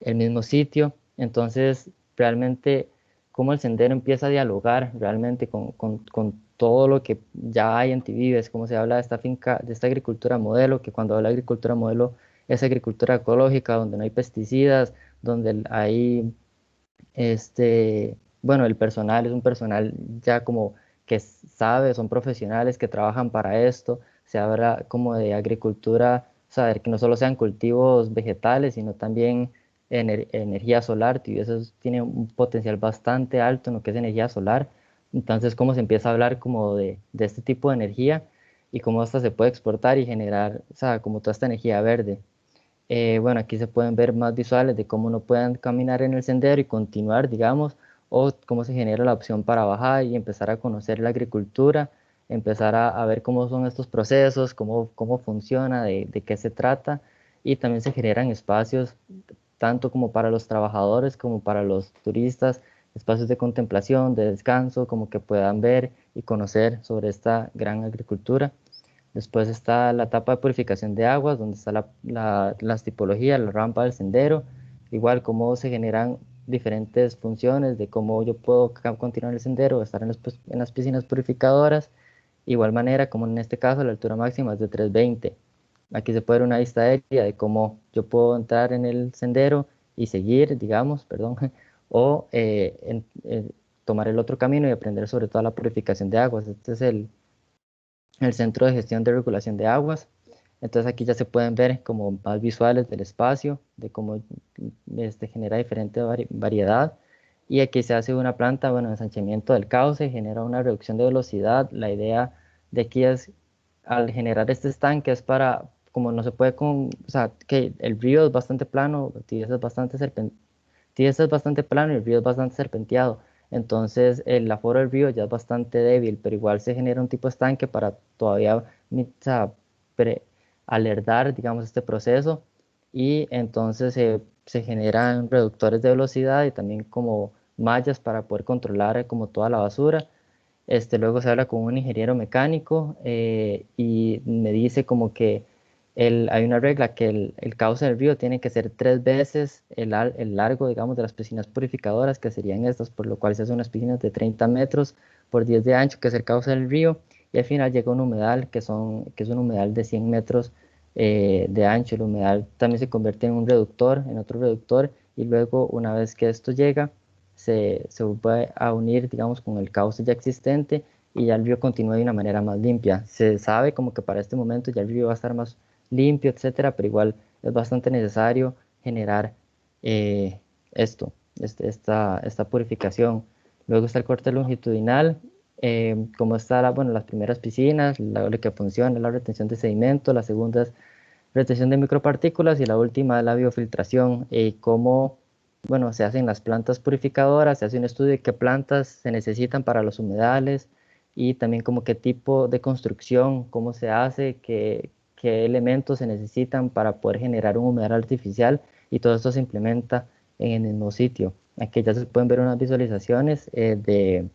mismo sitio. Entonces, realmente, cómo el sendero empieza a dialogar realmente con todo lo que ya hay en Tibibes, cómo se habla de esta finca, de esta agricultura modelo, que cuando habla de agricultura modelo es agricultura ecológica, donde no hay pesticidas, donde hay bueno, el personal es un personal ya como que sabe, son profesionales que trabajan para esto. Se habla como de agricultura, saber que no solo sean cultivos vegetales, sino también energía solar. Y eso tiene un potencial bastante alto en lo que es energía solar. Entonces, cómo se empieza a hablar como de este tipo de energía y cómo esta se puede exportar y generar, o sea, como toda esta energía verde. Bueno, aquí se pueden ver más visuales de cómo no puedan caminar en el sendero y continuar, digamos, o cómo se genera la opción para bajar y empezar a conocer la agricultura, empezar a ver cómo son estos procesos, cómo funciona, de qué se trata, y también se generan espacios tanto como para los trabajadores como para los turistas, espacios de contemplación, de descanso, como que puedan ver y conocer sobre esta gran agricultura. Después está la etapa de purificación de aguas, donde está las tipologías, la rampa del sendero, igual cómo se generan diferentes funciones de cómo yo puedo continuar el sendero, estar en las piscinas purificadoras, igual manera como en este caso la altura máxima es de 320. Aquí se puede ver una vista aérea de cómo yo puedo entrar en el sendero y seguir, digamos, perdón, o tomar el otro camino y aprender sobre toda la purificación de aguas. Este es el Centro de Gestión de Regulación de Aguas. Entonces aquí ya se pueden ver como más visuales del espacio, de cómo genera diferente variedad. Y aquí se hace una planta, bueno, ensanchamiento del cauce, genera una reducción de velocidad. La idea de aquí es, al generar este estanque, es para, como no se puede o sea, que el río es bastante plano, Tiesa es bastante Tiesa es bastante plano y el río es bastante serpenteado. Entonces el aforo del río ya es bastante débil, pero igual se genera un tipo de estanque para todavía o sea, alertar, digamos, este proceso. Y entonces se generan reductores de velocidad y también como mallas para poder controlar como toda la basura. Luego se habla con un ingeniero mecánico y me dice como que hay una regla que el cauce del río tiene que ser 3 veces el largo, digamos, de las piscinas purificadoras, que serían estas, por lo cual se hacen unas piscinas de 30 metros por 10 de ancho, que es el cauce del río, y al final llega un humedal, que es un humedal de 100 metros de ancho. El humedal también se convierte en un reductor, en otro reductor, y luego una vez que esto llega, se vuelve a unir, digamos, con el cauce ya existente y ya el río continúa de una manera más limpia. Se sabe como que para este momento ya el río va a estar más limpio, etcétera, pero igual es bastante necesario generar eh, esto, esta purificación. Luego está el corte longitudinal, como está bueno, las primeras piscinas, lo que funciona, la retención de sedimento, la segunda es retención de micropartículas y la última es la biofiltración, cómo bueno, se hacen las plantas purificadoras, se hace un estudio de qué plantas se necesitan para los humedales y también como qué tipo de construcción, cómo se hace, qué elementos se necesitan para poder generar un humedal artificial y todo esto se implementa en el mismo sitio. Aquí ya se pueden ver unas visualizaciones del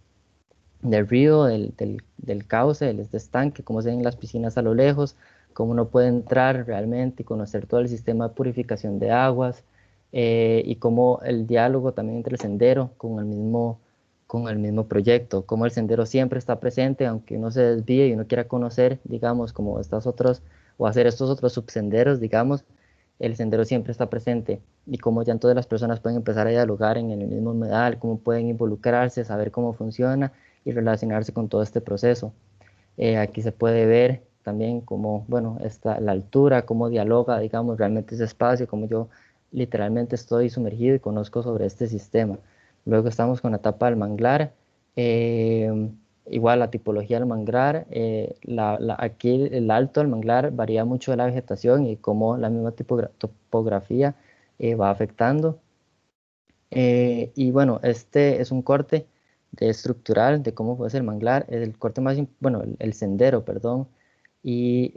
río, del cauce, del este estanque, cómo se ven las piscinas a lo lejos, cómo uno puede entrar realmente y conocer todo el sistema de purificación de aguas y cómo el diálogo también entre el sendero con el mismo proyecto, cómo el sendero siempre está presente, aunque uno se desvíe y uno quiera conocer, digamos, como estas otros, o hacer estos otros subsenderos, digamos, el sendero siempre está presente y cómo ya todas las personas pueden empezar a dialogar en el mismo medal, cómo pueden involucrarse, saber cómo funciona y relacionarse con todo este proceso. Aquí se puede ver también cómo, bueno, la altura, cómo dialoga, digamos, realmente ese espacio, cómo yo literalmente estoy sumergido y conozco sobre este sistema. Luego estamos con la etapa del manglar. igual la tipología del manglar, aquí el alto del manglar varía mucho de la vegetación y cómo la misma topografía va afectando. Y bueno, este es un corte estructural de cómo puede ser el manglar, es el corte más, bueno, el sendero, perdón. Y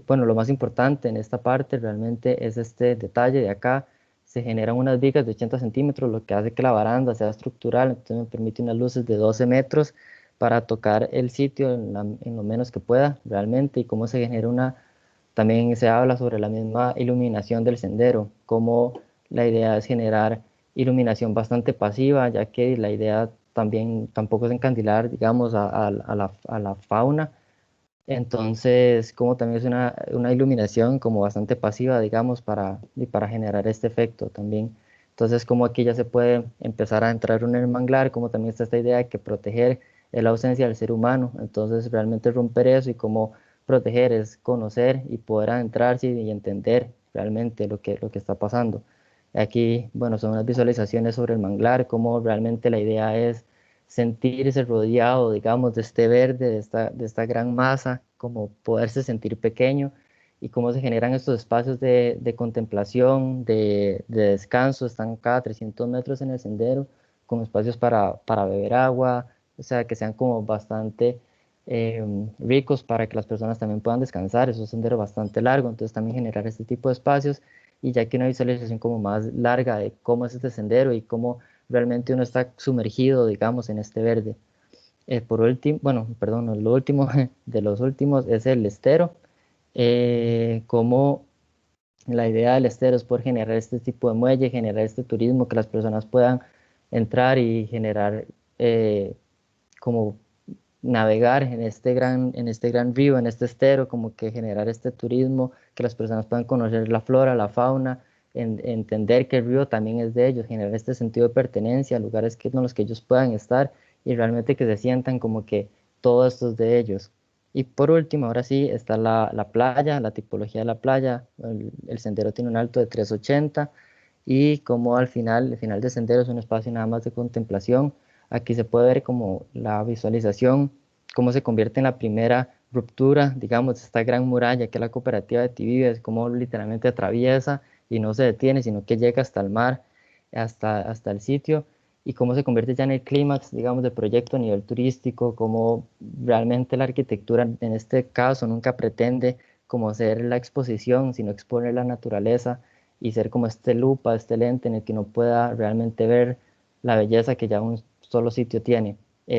bueno, lo más importante en esta parte realmente es este detalle de acá. Se generan unas vigas de 80 centímetros, lo que hace que la baranda sea estructural, entonces me permite unas luces de 12 metros para tocar el sitio en lo menos que pueda realmente, y cómo se genera también se habla sobre la misma iluminación del sendero, cómo la idea es generar iluminación bastante pasiva, ya que la idea también tampoco es encandilar, digamos, a la fauna. Entonces, como también es una iluminación como bastante pasiva, digamos, y para generar este efecto también. Entonces, como aquí ya se puede empezar a entrar en el manglar, como también está esta idea de que proteger es la ausencia del ser humano. Entonces, realmente romper eso y cómo proteger es conocer y poder adentrarse y entender realmente lo que está pasando. Aquí, bueno, son unas visualizaciones sobre el manglar, cómo realmente la idea es sentirse rodeado, digamos, de este verde, de esta gran masa, como poderse sentir pequeño y cómo se generan estos espacios de contemplación, de descanso, están cada 300 metros en el sendero, con espacios para beber agua, o sea, que sean como bastante ricos para que las personas también puedan descansar. Es un sendero bastante largo, entonces también generar este tipo de espacios, y ya que una visualización como más larga de cómo es este sendero y cómo realmente uno está sumergido, digamos, en este verde. Por último, bueno, perdón, no, lo último de los últimos es el estero, como la idea del estero es poder generar este tipo de muelle, generar este turismo, que las personas puedan entrar y generar como navegar en este gran río, en este estero, como que generar este turismo, que las personas puedan conocer la flora, la fauna, entender que el río también es de ellos, generar este sentido de pertenencia a lugares en los que ellos puedan estar y realmente que se sientan como que todo esto es de ellos. Y por último, ahora sí, está la playa, la tipología de la playa. El sendero tiene un alto de 380 y como el final del sendero es un espacio nada más de contemplación. Aquí se puede ver como la visualización, cómo se convierte en la primera ruptura, digamos, de esta gran muralla que es la cooperativa de Tivives, cómo literalmente atraviesa y no se detiene, sino que llega hasta el mar, hasta el sitio, y cómo se convierte ya en el clímax, digamos, del proyecto a nivel turístico, cómo realmente la arquitectura en este caso nunca pretende como ser la exposición, sino exponer la naturaleza y ser como este lupa, este lente en el que uno pueda realmente ver la belleza que ya un solo sitio tiene.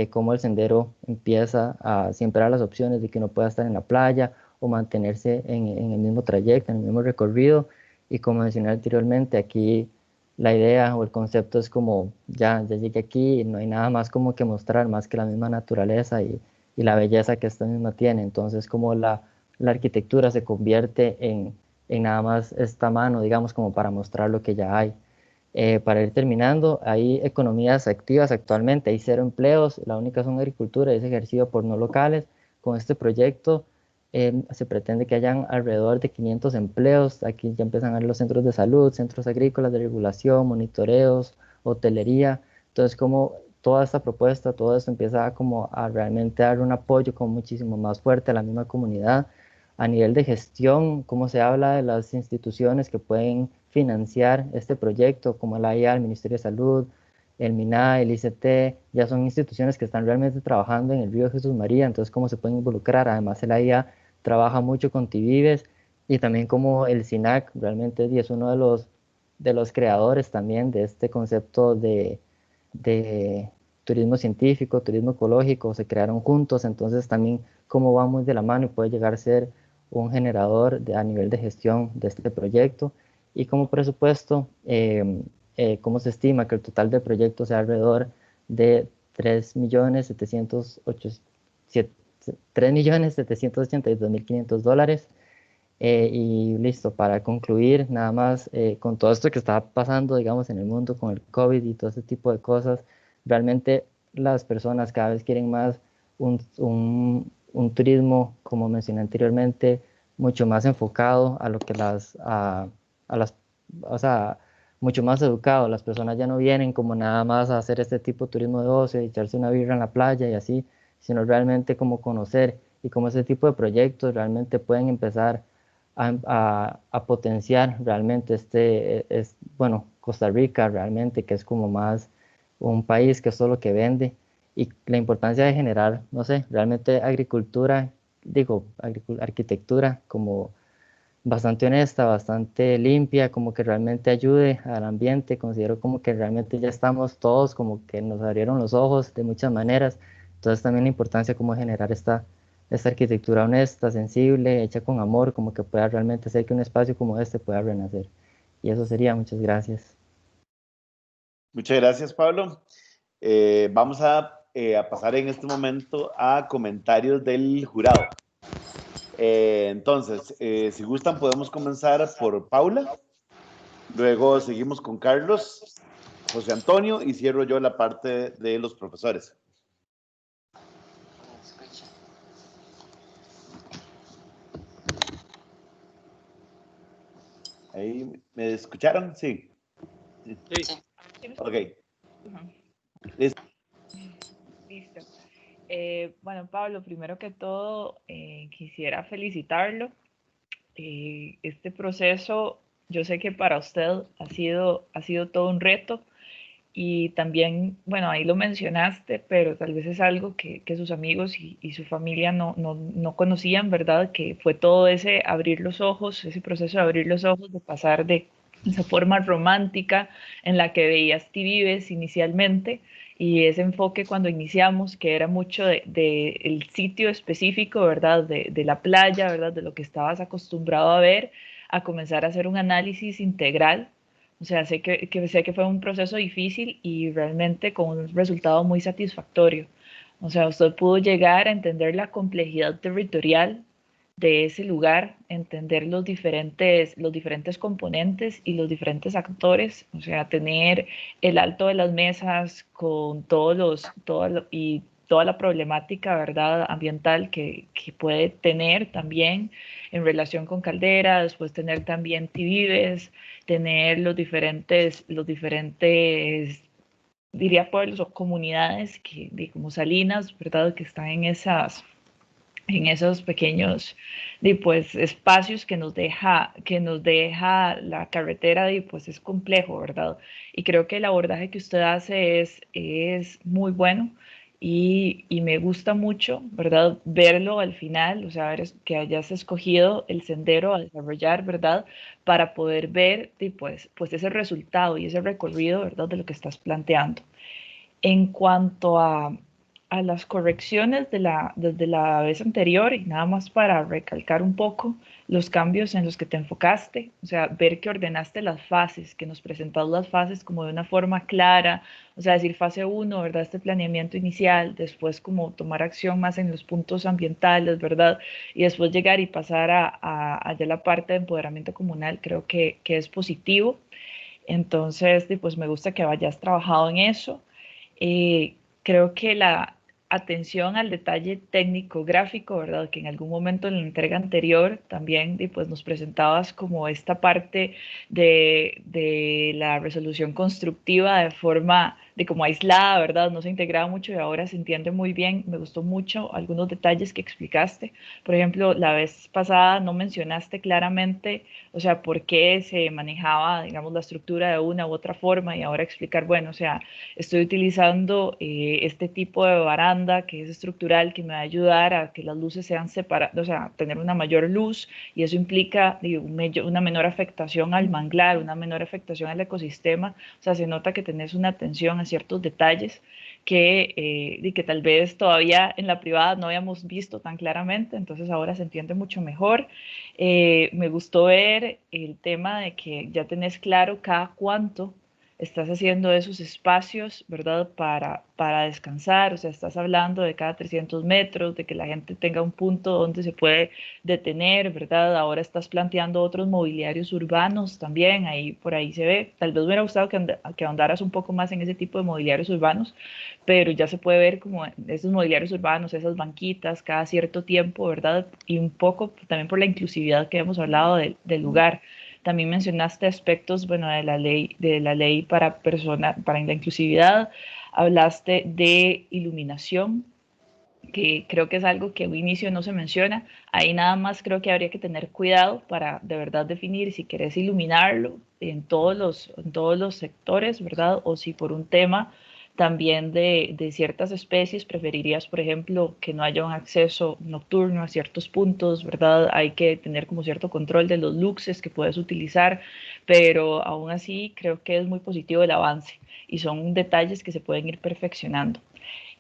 Cómo el sendero empieza a siempre dar las opciones de que uno pueda estar en la playa o mantenerse en el mismo trayecto, en el mismo recorrido. Y como mencioné anteriormente, aquí la idea o el concepto es como ya llegué aquí y no hay nada más como que mostrar más que la misma naturaleza y la belleza que esta misma tiene. Entonces, como la arquitectura se convierte en nada más esta mano, digamos, como para mostrar lo que ya hay. Para ir terminando, hay economías activas actualmente, hay cero empleos, la única son agricultura y es ejercido por no locales. Con este proyecto se pretende que hayan alrededor de 500 empleos. Aquí ya empiezan a ver los centros de salud, centros agrícolas de regulación, monitoreos, hotelería. Entonces, como toda esta propuesta, todo esto empieza como a realmente dar un apoyo como muchísimo más fuerte a la misma comunidad. A nivel de gestión, cómo se habla de las instituciones que pueden financiar este proyecto, como la IA, el Ministerio de Salud, el MINA, el ICT, ya son instituciones que están realmente trabajando en el río Jesús María, entonces cómo se pueden involucrar. Además, el IA trabaja mucho con Tivives y también como el SINAC realmente es uno de los creadores también de este concepto de turismo científico, turismo ecológico, se crearon juntos, entonces también cómo vamos de la mano y puede llegar a ser un generador a nivel de gestión de este proyecto. Y como presupuesto, cómo se estima que el total del proyecto sea alrededor de 3.782.500 dólares. Y listo, para concluir, nada más con todo esto que está pasando, digamos, en el mundo con el COVID y todo este tipo de cosas, realmente las personas cada vez quieren más un turismo, como mencioné anteriormente, mucho más enfocado a lo que a las, o sea, mucho más educado. Las personas ya no vienen como nada más a hacer este tipo de turismo de ocio, y echarse una birra en la playa y así, sino realmente como conocer y cómo ese tipo de proyectos realmente pueden empezar a potenciar realmente bueno, Costa Rica realmente, que es como más un país que es solo que vende, y la importancia de generar, no sé, realmente agricultura, digo, arquitectura como bastante honesta, bastante limpia, como que realmente ayude al ambiente. Considero como que realmente ya estamos todos, como que nos abrieron los ojos de muchas maneras. Entonces también la importancia como generar esta arquitectura honesta, sensible, hecha con amor, como que pueda realmente hacer que un espacio como este pueda renacer. Y eso sería, muchas gracias. Muchas gracias, Pablo. Vamos a pasar en este momento a comentarios del jurado. Entonces, si gustan, podemos comenzar por Paula. Luego seguimos con Carlos, José Antonio y cierro yo la parte de los profesores. ¿Ahí me escucharon? Sí. Sí. Ok. Listo. Bueno, Pablo, primero que todo, quisiera felicitarlo. Este proceso, yo sé que para usted ha sido todo un reto y también, bueno, ahí lo mencionaste, pero tal vez es algo que sus amigos y su familia no conocían, ¿verdad? Que fue todo ese abrir los ojos, ese proceso de abrir los ojos, de pasar de esa forma romántica en la que veías Ti Vives inicialmente y ese enfoque cuando iniciamos, que era mucho el sitio específico, ¿verdad? De la playa, ¿verdad? De lo que estabas acostumbrado a ver, a comenzar a hacer un análisis integral. O sea, sé que fue un proceso difícil y realmente con un resultado muy satisfactorio. O sea, usted pudo llegar a entender la complejidad territorial de ese lugar, entender los diferentes componentes y los diferentes actores, o sea, tener el alto de las mesas con y toda la problemática, ¿verdad?, ambiental que puede tener también en relación con Caldera, después tener también Tivives, tener los diferentes diría pueblos o comunidades como Salinas, ¿verdad?, que están en esos pequeños pues, espacios que nos deja la carretera, pues es complejo, ¿verdad? Y creo que el abordaje que usted hace es muy bueno y me gusta mucho, ¿verdad? Verlo al final, o sea, ver que hayas escogido el sendero a desarrollar, ¿verdad? Para poder ver pues ese resultado y ese recorrido, ¿verdad? De lo que estás planteando. En cuanto a las correcciones desde la vez anterior, y nada más para recalcar un poco los cambios en los que te enfocaste, o sea, ver que ordenaste las fases, que nos presentas las fases como de una forma clara, o sea, decir fase uno, ¿verdad? Este planeamiento inicial, después como tomar acción más en los puntos ambientales, ¿verdad? Y después llegar y pasar allá la parte de empoderamiento comunal, creo que es positivo. Entonces, pues me gusta que hayas trabajado en eso. Creo que la atención al detalle técnico gráfico, ¿verdad? Que en algún momento en la entrega anterior también pues nos presentabas como esta parte de la resolución constructiva de forma de como aislada, ¿verdad? No se integraba mucho y ahora se entiende muy bien. Me gustó mucho algunos detalles que explicaste. Por ejemplo, la vez pasada no mencionaste claramente, o sea, por qué se manejaba, digamos, la estructura de una u otra forma y ahora explicar, bueno, o sea, estoy utilizando este tipo de baranda que es estructural, que me va a ayudar a que las luces sean separadas, o sea, tener una mayor luz y eso implica una menor afectación al manglar, una menor afectación al ecosistema. O sea, se nota que tenés una atención a ciertos detalles que tal vez todavía en la privada no habíamos visto tan claramente, entonces ahora se entiende mucho mejor. Me gustó ver el tema de que ya tenés claro cada cuánto estás haciendo esos espacios, ¿verdad? Para descansar, o sea, estás hablando de cada 300 metros, de que la gente tenga un punto donde se puede detener, ¿verdad? Ahora estás planteando otros mobiliarios urbanos también, ahí por ahí se ve. Tal vez me hubiera gustado que ahondaras un poco más en ese tipo de mobiliarios urbanos, pero ya se puede ver como esos mobiliarios urbanos, esas banquitas cada cierto tiempo, ¿verdad? Y un poco también por la inclusividad que hemos hablado del lugar. También mencionaste aspectos, bueno, de la ley para la inclusividad. Hablaste de iluminación, que creo que es algo que a un inicio no se menciona. Ahí nada más creo que habría que tener cuidado para de verdad definir si querés iluminarlo en todos los sectores, ¿verdad? O si por un tema también de ciertas especies preferirías, por ejemplo, que no haya un acceso nocturno a ciertos puntos, ¿verdad? Hay que tener como cierto control de los luxes que puedes utilizar, pero aún así creo que es muy positivo el avance y son detalles que se pueden ir perfeccionando.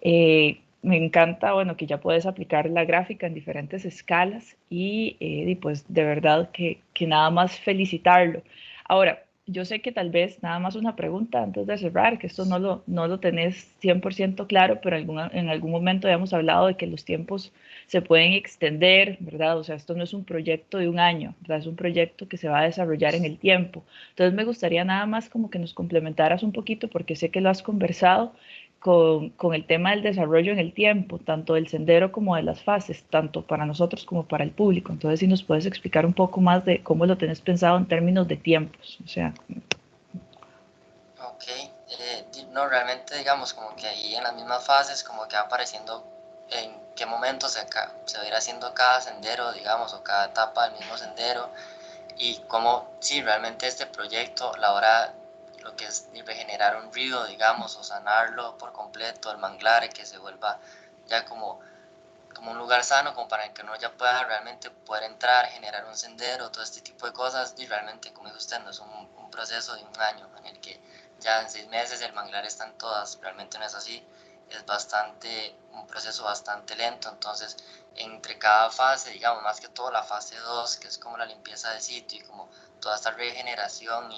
Me encanta, bueno, que ya puedes aplicar la gráfica en diferentes escalas y pues de verdad que nada más felicitarlo. Ahora, yo sé que tal vez nada más una pregunta antes de cerrar, que esto no lo tenés 100% claro, pero en algún momento habíamos hablado de que los tiempos se pueden extender, ¿verdad? O sea, esto no es un proyecto de un año, ¿verdad? Es un proyecto que se va a desarrollar en el tiempo. Entonces me gustaría nada más como que nos complementaras un poquito, porque sé que lo has conversado con el tema del desarrollo en el tiempo, tanto del sendero como de las fases, tanto para nosotros como para el público. Entonces, si nos puedes explicar un poco más de cómo lo tenés pensado en términos de tiempos, o sea. Ok, no, realmente digamos como que ahí en las mismas fases como que va apareciendo en qué momento se va a ir haciendo cada sendero, digamos, o cada etapa del mismo sendero, y cómo, sí, realmente este proyecto, la hora, lo que es regenerar un río, digamos, o sanarlo por completo, el manglar, que se vuelva ya como un lugar sano, como para que uno ya pueda realmente poder entrar, generar un sendero, todo este tipo de cosas, y realmente, como dijo usted, no es un proceso de un año en el que ya en 6 meses el manglar está en todas, realmente no es así, es un proceso bastante lento. Entonces entre cada fase, digamos, más que todo la fase 2 que es como la limpieza de sitio y como toda esta regeneración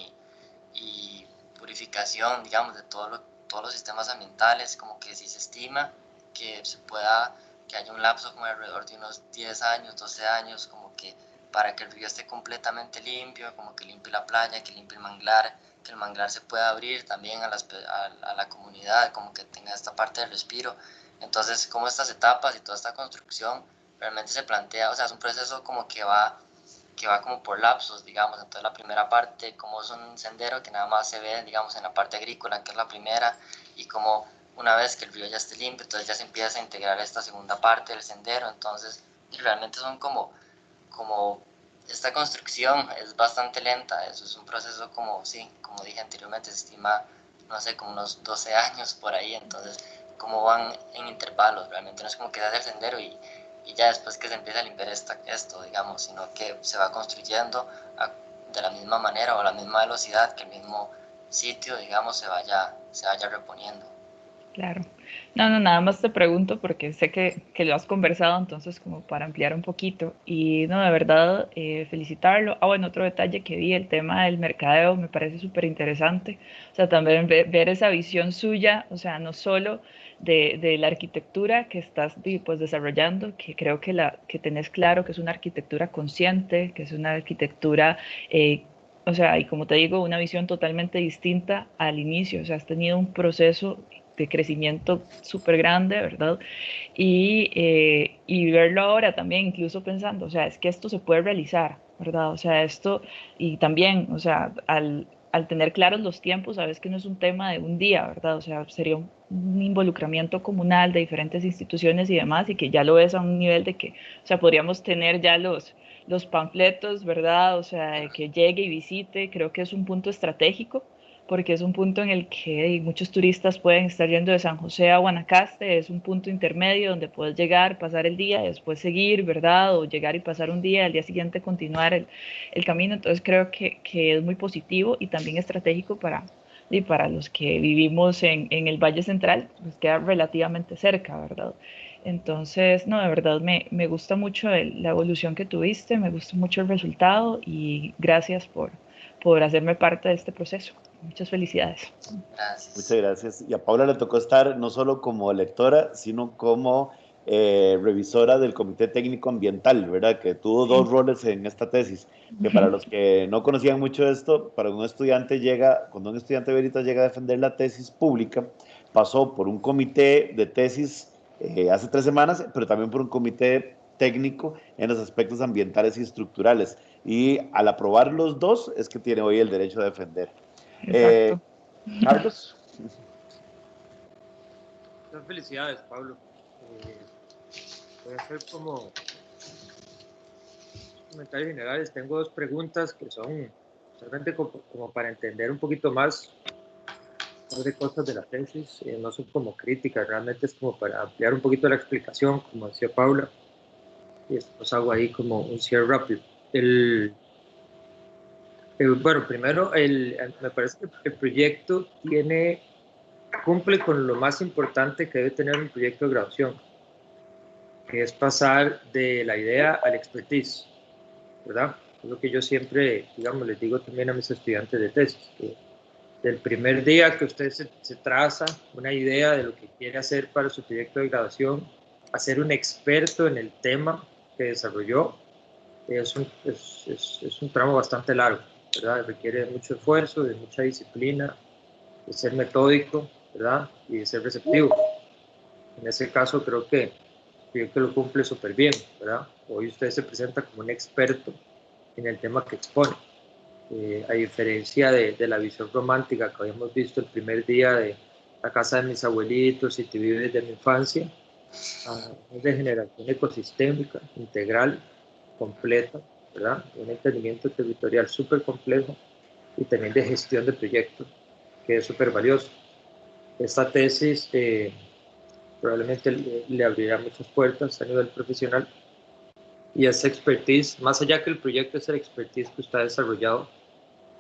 y purificación, digamos, de todos los sistemas ambientales, como que si se estima que que haya un lapso como alrededor de unos 10 años, 12 años, como que para que el río esté completamente limpio, como que limpie la playa, que limpie el manglar, que el manglar se pueda abrir también a la comunidad, como que tenga esta parte del respiro. Entonces, como estas etapas y toda esta construcción realmente se plantea, o sea, es un proceso como que va como por lapsos, digamos. Entonces la primera parte, como es un sendero que nada más se ve, digamos, en la parte agrícola, que es la primera, y como una vez que el río ya esté limpio, entonces ya se empieza a integrar esta segunda parte del sendero. Entonces realmente son como esta construcción es bastante lenta, eso es un proceso como, sí, como dije anteriormente, se estima, no sé, como unos 12 años por ahí. Entonces como van en intervalos, realmente no es como que se hace el sendero y ya después que se empieza a limpiar esto, digamos, sino que se va construyendo de la misma manera o a la misma velocidad que el mismo sitio, digamos, se vaya reponiendo. Claro. No, nada más te pregunto porque sé que lo has conversado, entonces como para ampliar un poquito. Y no, de verdad, felicitarlo. Ah, bueno, otro detalle que vi, el tema del mercadeo, me parece súper interesante. O sea, también ver esa visión suya, o sea, no solo de la arquitectura que estás pues, desarrollando, que creo que tenés claro que es una arquitectura consciente, que es una arquitectura... o sea, y como te digo, una visión totalmente distinta al inicio. O sea, has tenido un proceso de crecimiento súper grande, ¿verdad? Y verlo ahora también, incluso pensando, o sea, es que esto se puede realizar, ¿verdad? O sea, esto, y también, o sea, al tener claros los tiempos, sabes que no es un tema de un día, ¿verdad? O sea, sería un involucramiento comunal de diferentes instituciones y demás, y que ya lo ves a un nivel de que, o sea, podríamos tener ya los panfletos, ¿verdad? O sea, de que llegue y visite, creo que es un punto estratégico porque es un punto en el que muchos turistas pueden estar yendo de San José a Guanacaste, es un punto intermedio donde puedes llegar, pasar el día, después seguir, ¿verdad? O llegar y pasar un día, al día siguiente continuar el camino. Entonces creo que es muy positivo y también estratégico y para los que vivimos en el Valle Central, pues queda relativamente cerca, ¿verdad? Entonces, no, de verdad me gusta mucho la evolución que tuviste, me gusta mucho el resultado y gracias por hacerme parte de este proceso. Muchas felicidades. Gracias. Muchas gracias. Y a Paula le tocó estar no solo como lectora, sino como revisora del Comité Técnico Ambiental, ¿verdad? Que tuvo Sí. dos roles en esta tesis, que para los que no conocían mucho esto, cuando un estudiante Veritas llega a defender la tesis pública, pasó por un comité de tesis hace 3 semanas, pero también por un comité técnico en los aspectos ambientales y estructurales. Y al aprobar los dos es que tiene hoy el derecho a defender. Eh, Exacto. Carlos. Muchas felicidades, Pablo. Voy a hacer como comentarios generales. Tengo dos preguntas que son realmente como para entender un poquito más de cosas de la tesis. No son como críticas, realmente es como para ampliar un poquito la explicación, como decía Paula. Y después hago ahí como un cierre rápido. Bueno, primero, me parece que el proyecto cumple con lo más importante que debe tener un proyecto de graduación, que es pasar de la idea al expertise, ¿verdad? Es lo que yo siempre, digamos, les digo también a mis estudiantes de tesis, que del primer día que usted se traza una idea de lo que quiere hacer para su proyecto de graduación, a ser un experto en el tema que desarrolló, es un tramo bastante largo, ¿verdad? Requiere de mucho esfuerzo, de mucha disciplina, de ser metódico, ¿verdad? Y de ser receptivo. En ese caso creo que el proyecto lo cumple súper bien, ¿verdad? Hoy usted se presenta como un experto en el tema que expone. A diferencia de la visión romántica que habíamos visto el primer día de la casa de mis abuelitos y te vives de mi infancia, de generación ecosistémica, integral, completa, ¿verdad? Un entendimiento territorial súper complejo y también de gestión de proyectos, que es súper valioso. Esta tesis probablemente le abrirá muchas puertas a nivel profesional y esa expertise, más allá que el proyecto es el expertise que usted ha desarrollado,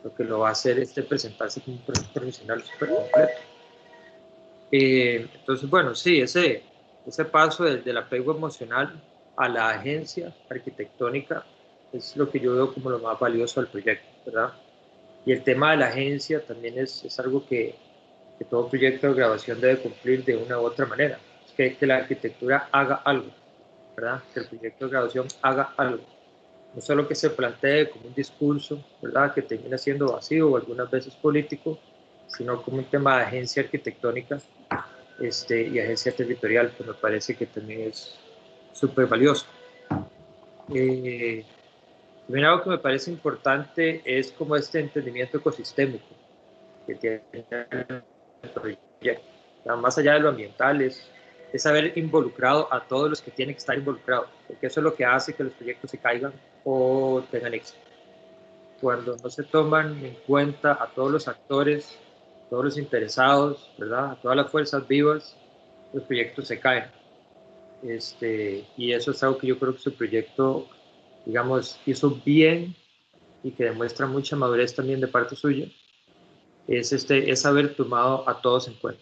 lo que lo va a hacer es presentarse como un profesional súper completo. Entonces, bueno, sí, ese paso del apego emocional a la agencia arquitectónica es lo que yo veo como lo más valioso del proyecto, ¿verdad? Y el tema de la agencia también es algo que todo proyecto de grabación debe cumplir de una u otra manera. Es que la arquitectura haga algo, ¿verdad? Que el proyecto de grabación haga algo. No solo que se plantee como un discurso, ¿verdad? Que termina siendo vacío o algunas veces político, sino como un tema de agencia arquitectónica y agencia territorial, que me parece que también es súper valioso. También algo que me parece importante es como este entendimiento ecosistémico que tiene el proyecto. Más allá de lo ambiental, es haber involucrado a todos los que tienen que estar involucrados, porque eso es lo que hace que los proyectos se caigan o tengan éxito. Cuando no se toman en cuenta a todos los actores, todos los interesados, ¿verdad? A todas las fuerzas vivas, los proyectos se caen. Y eso es algo que yo creo que su proyecto, digamos, hizo bien y que demuestra mucha madurez también de parte suya, es haber tomado a todos en cuenta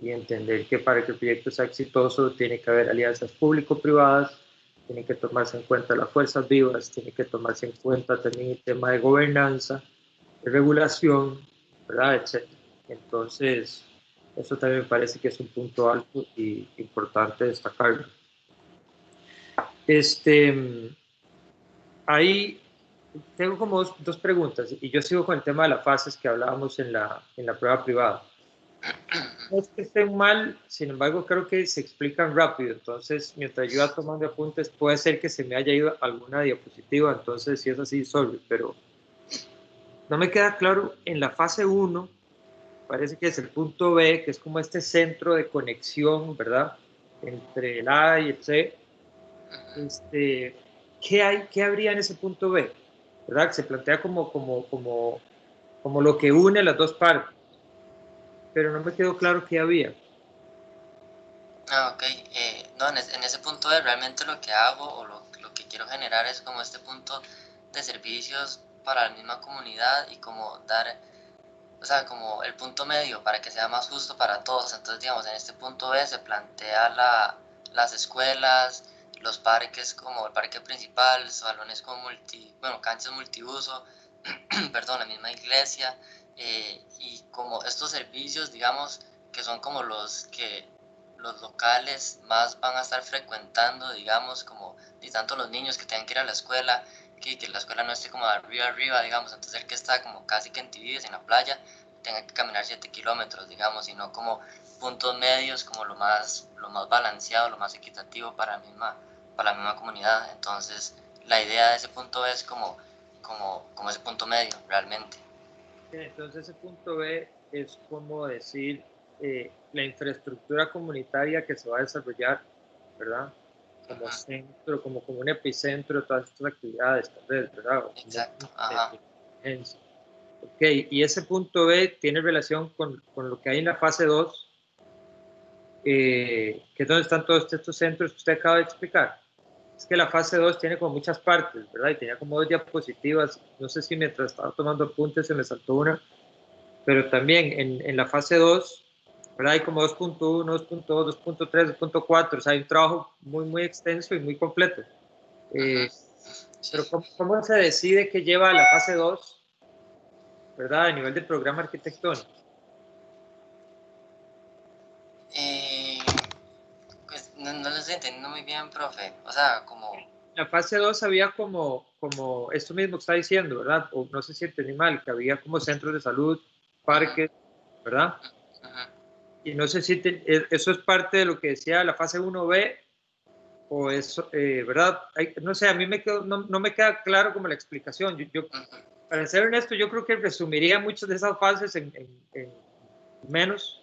y entender que para que el proyecto sea exitoso tiene que haber alianzas público-privadas, tiene que tomarse en cuenta las fuerzas vivas, tiene que tomarse en cuenta también el tema de gobernanza, de regulación, ¿verdad? Etcétera. Entonces, eso también me parece que es un punto alto y importante destacarlo. Ahí tengo como dos preguntas y yo sigo con el tema de las fases que hablábamos en la prueba privada. No es que estén mal, sin embargo creo que se explican rápido, entonces mientras yo iba tomando apuntes puede ser que se me haya ido alguna diapositiva, entonces si es así, sorry, pero no me queda claro en la fase 1, parece que es el punto B, que es como este centro de conexión, ¿verdad? Entre el A y el C. ¿Qué habría en ese punto B? ¿Verdad? Que se plantea como lo que une las dos partes, pero no me quedó claro qué había. Ok. No, en ese punto de realmente lo que hago o lo que quiero generar es como este punto de servicios para la misma comunidad y como dar, o sea, como el punto medio para que sea más justo para todos. Entonces, digamos, en este punto B se plantea las escuelas, los parques como el parque principal, salones con canchas multiuso, perdón, la misma iglesia, y como estos servicios, digamos, que son como los que los locales más van a estar frecuentando, digamos, como ni tanto los niños que tengan que ir a la escuela, que la escuela no esté como arriba, digamos, entonces el que está como casi que en Tibides, en la playa, tenga que caminar 7 kilómetros, digamos, sino como puntos medios, como lo más balanceado, lo más equitativo para la misma comunidad. Entonces, la idea de ese punto es como ese punto medio, realmente. Entonces ese punto B es como decir la infraestructura comunitaria que se va a desarrollar, ¿verdad? como centro, como un epicentro de todas estas actividades, tal vez, ¿verdad? Exacto, Ok, y ese punto B tiene relación con lo que hay en la fase 2, que es donde están todos estos centros que usted acaba de explicar. Es que la fase 2 tiene como muchas partes, ¿verdad? Y tenía como 2 diapositivas, no sé si mientras estaba tomando apuntes se me saltó una, pero también en la fase 2, ¿verdad? Hay como 2.1, 2.2, 2.3, 2.4, o sea, hay un trabajo muy, muy extenso y muy completo. Pero ¿cómo se decide que lleva a la fase 2, ¿verdad? A nivel del programa arquitectónico. Pues no lo estoy entendiendo muy bien, profe. O sea, como... La fase 2 había como esto mismo que está diciendo, ¿verdad? O no sé si entendí mal, que había como centros de salud, parques, ¿verdad? Y no sé si eso es parte de lo que decía la fase 1B o eso, ¿verdad? No sé, a mí no me queda claro como la explicación. Para ser honesto, yo creo que resumiría muchas de esas fases en menos,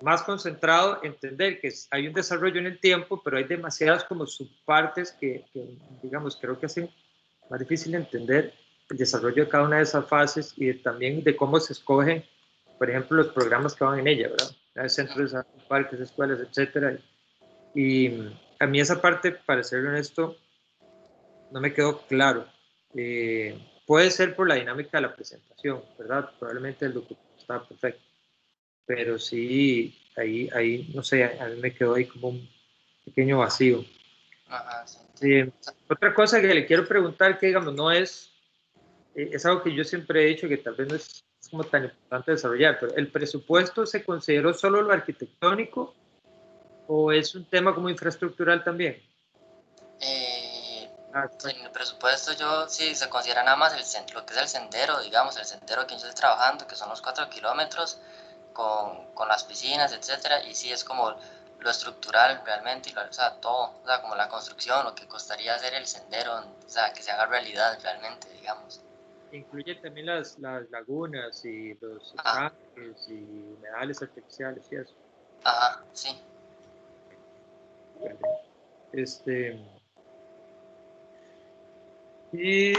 más concentrado, entender que hay un desarrollo en el tiempo, pero hay demasiadas como subpartes que digamos, creo que hacen más difícil entender el desarrollo de cada una de esas fases y también de cómo se escogen, por ejemplo, los programas que van en ella, ¿verdad? Hay centros de parques, escuelas, etcétera. Y a mí esa parte, para ser honesto, no me quedó claro. Puede ser por la dinámica de la presentación, ¿verdad? Probablemente el documento está perfecto, pero sí, ahí no sé, a mí me quedó ahí como un pequeño vacío. Otra cosa que le quiero preguntar, que digamos, no es algo que yo siempre he dicho, que tal vez no es como tan importante desarrollar, pero ¿el presupuesto se consideró solo lo arquitectónico o es un tema como infraestructural también? En el presupuesto sí se considera nada más lo que es el sendero, digamos, el sendero que yo estoy trabajando, que son los 4 kilómetros con las piscinas, etcétera, y sí es como lo estructural realmente, o sea, todo, o sea, como la construcción, lo que costaría hacer el sendero, o sea, que se haga realidad realmente, digamos. Incluye también las lagunas y los estanques y humedales artificiales y eso. Ajá, sí. Y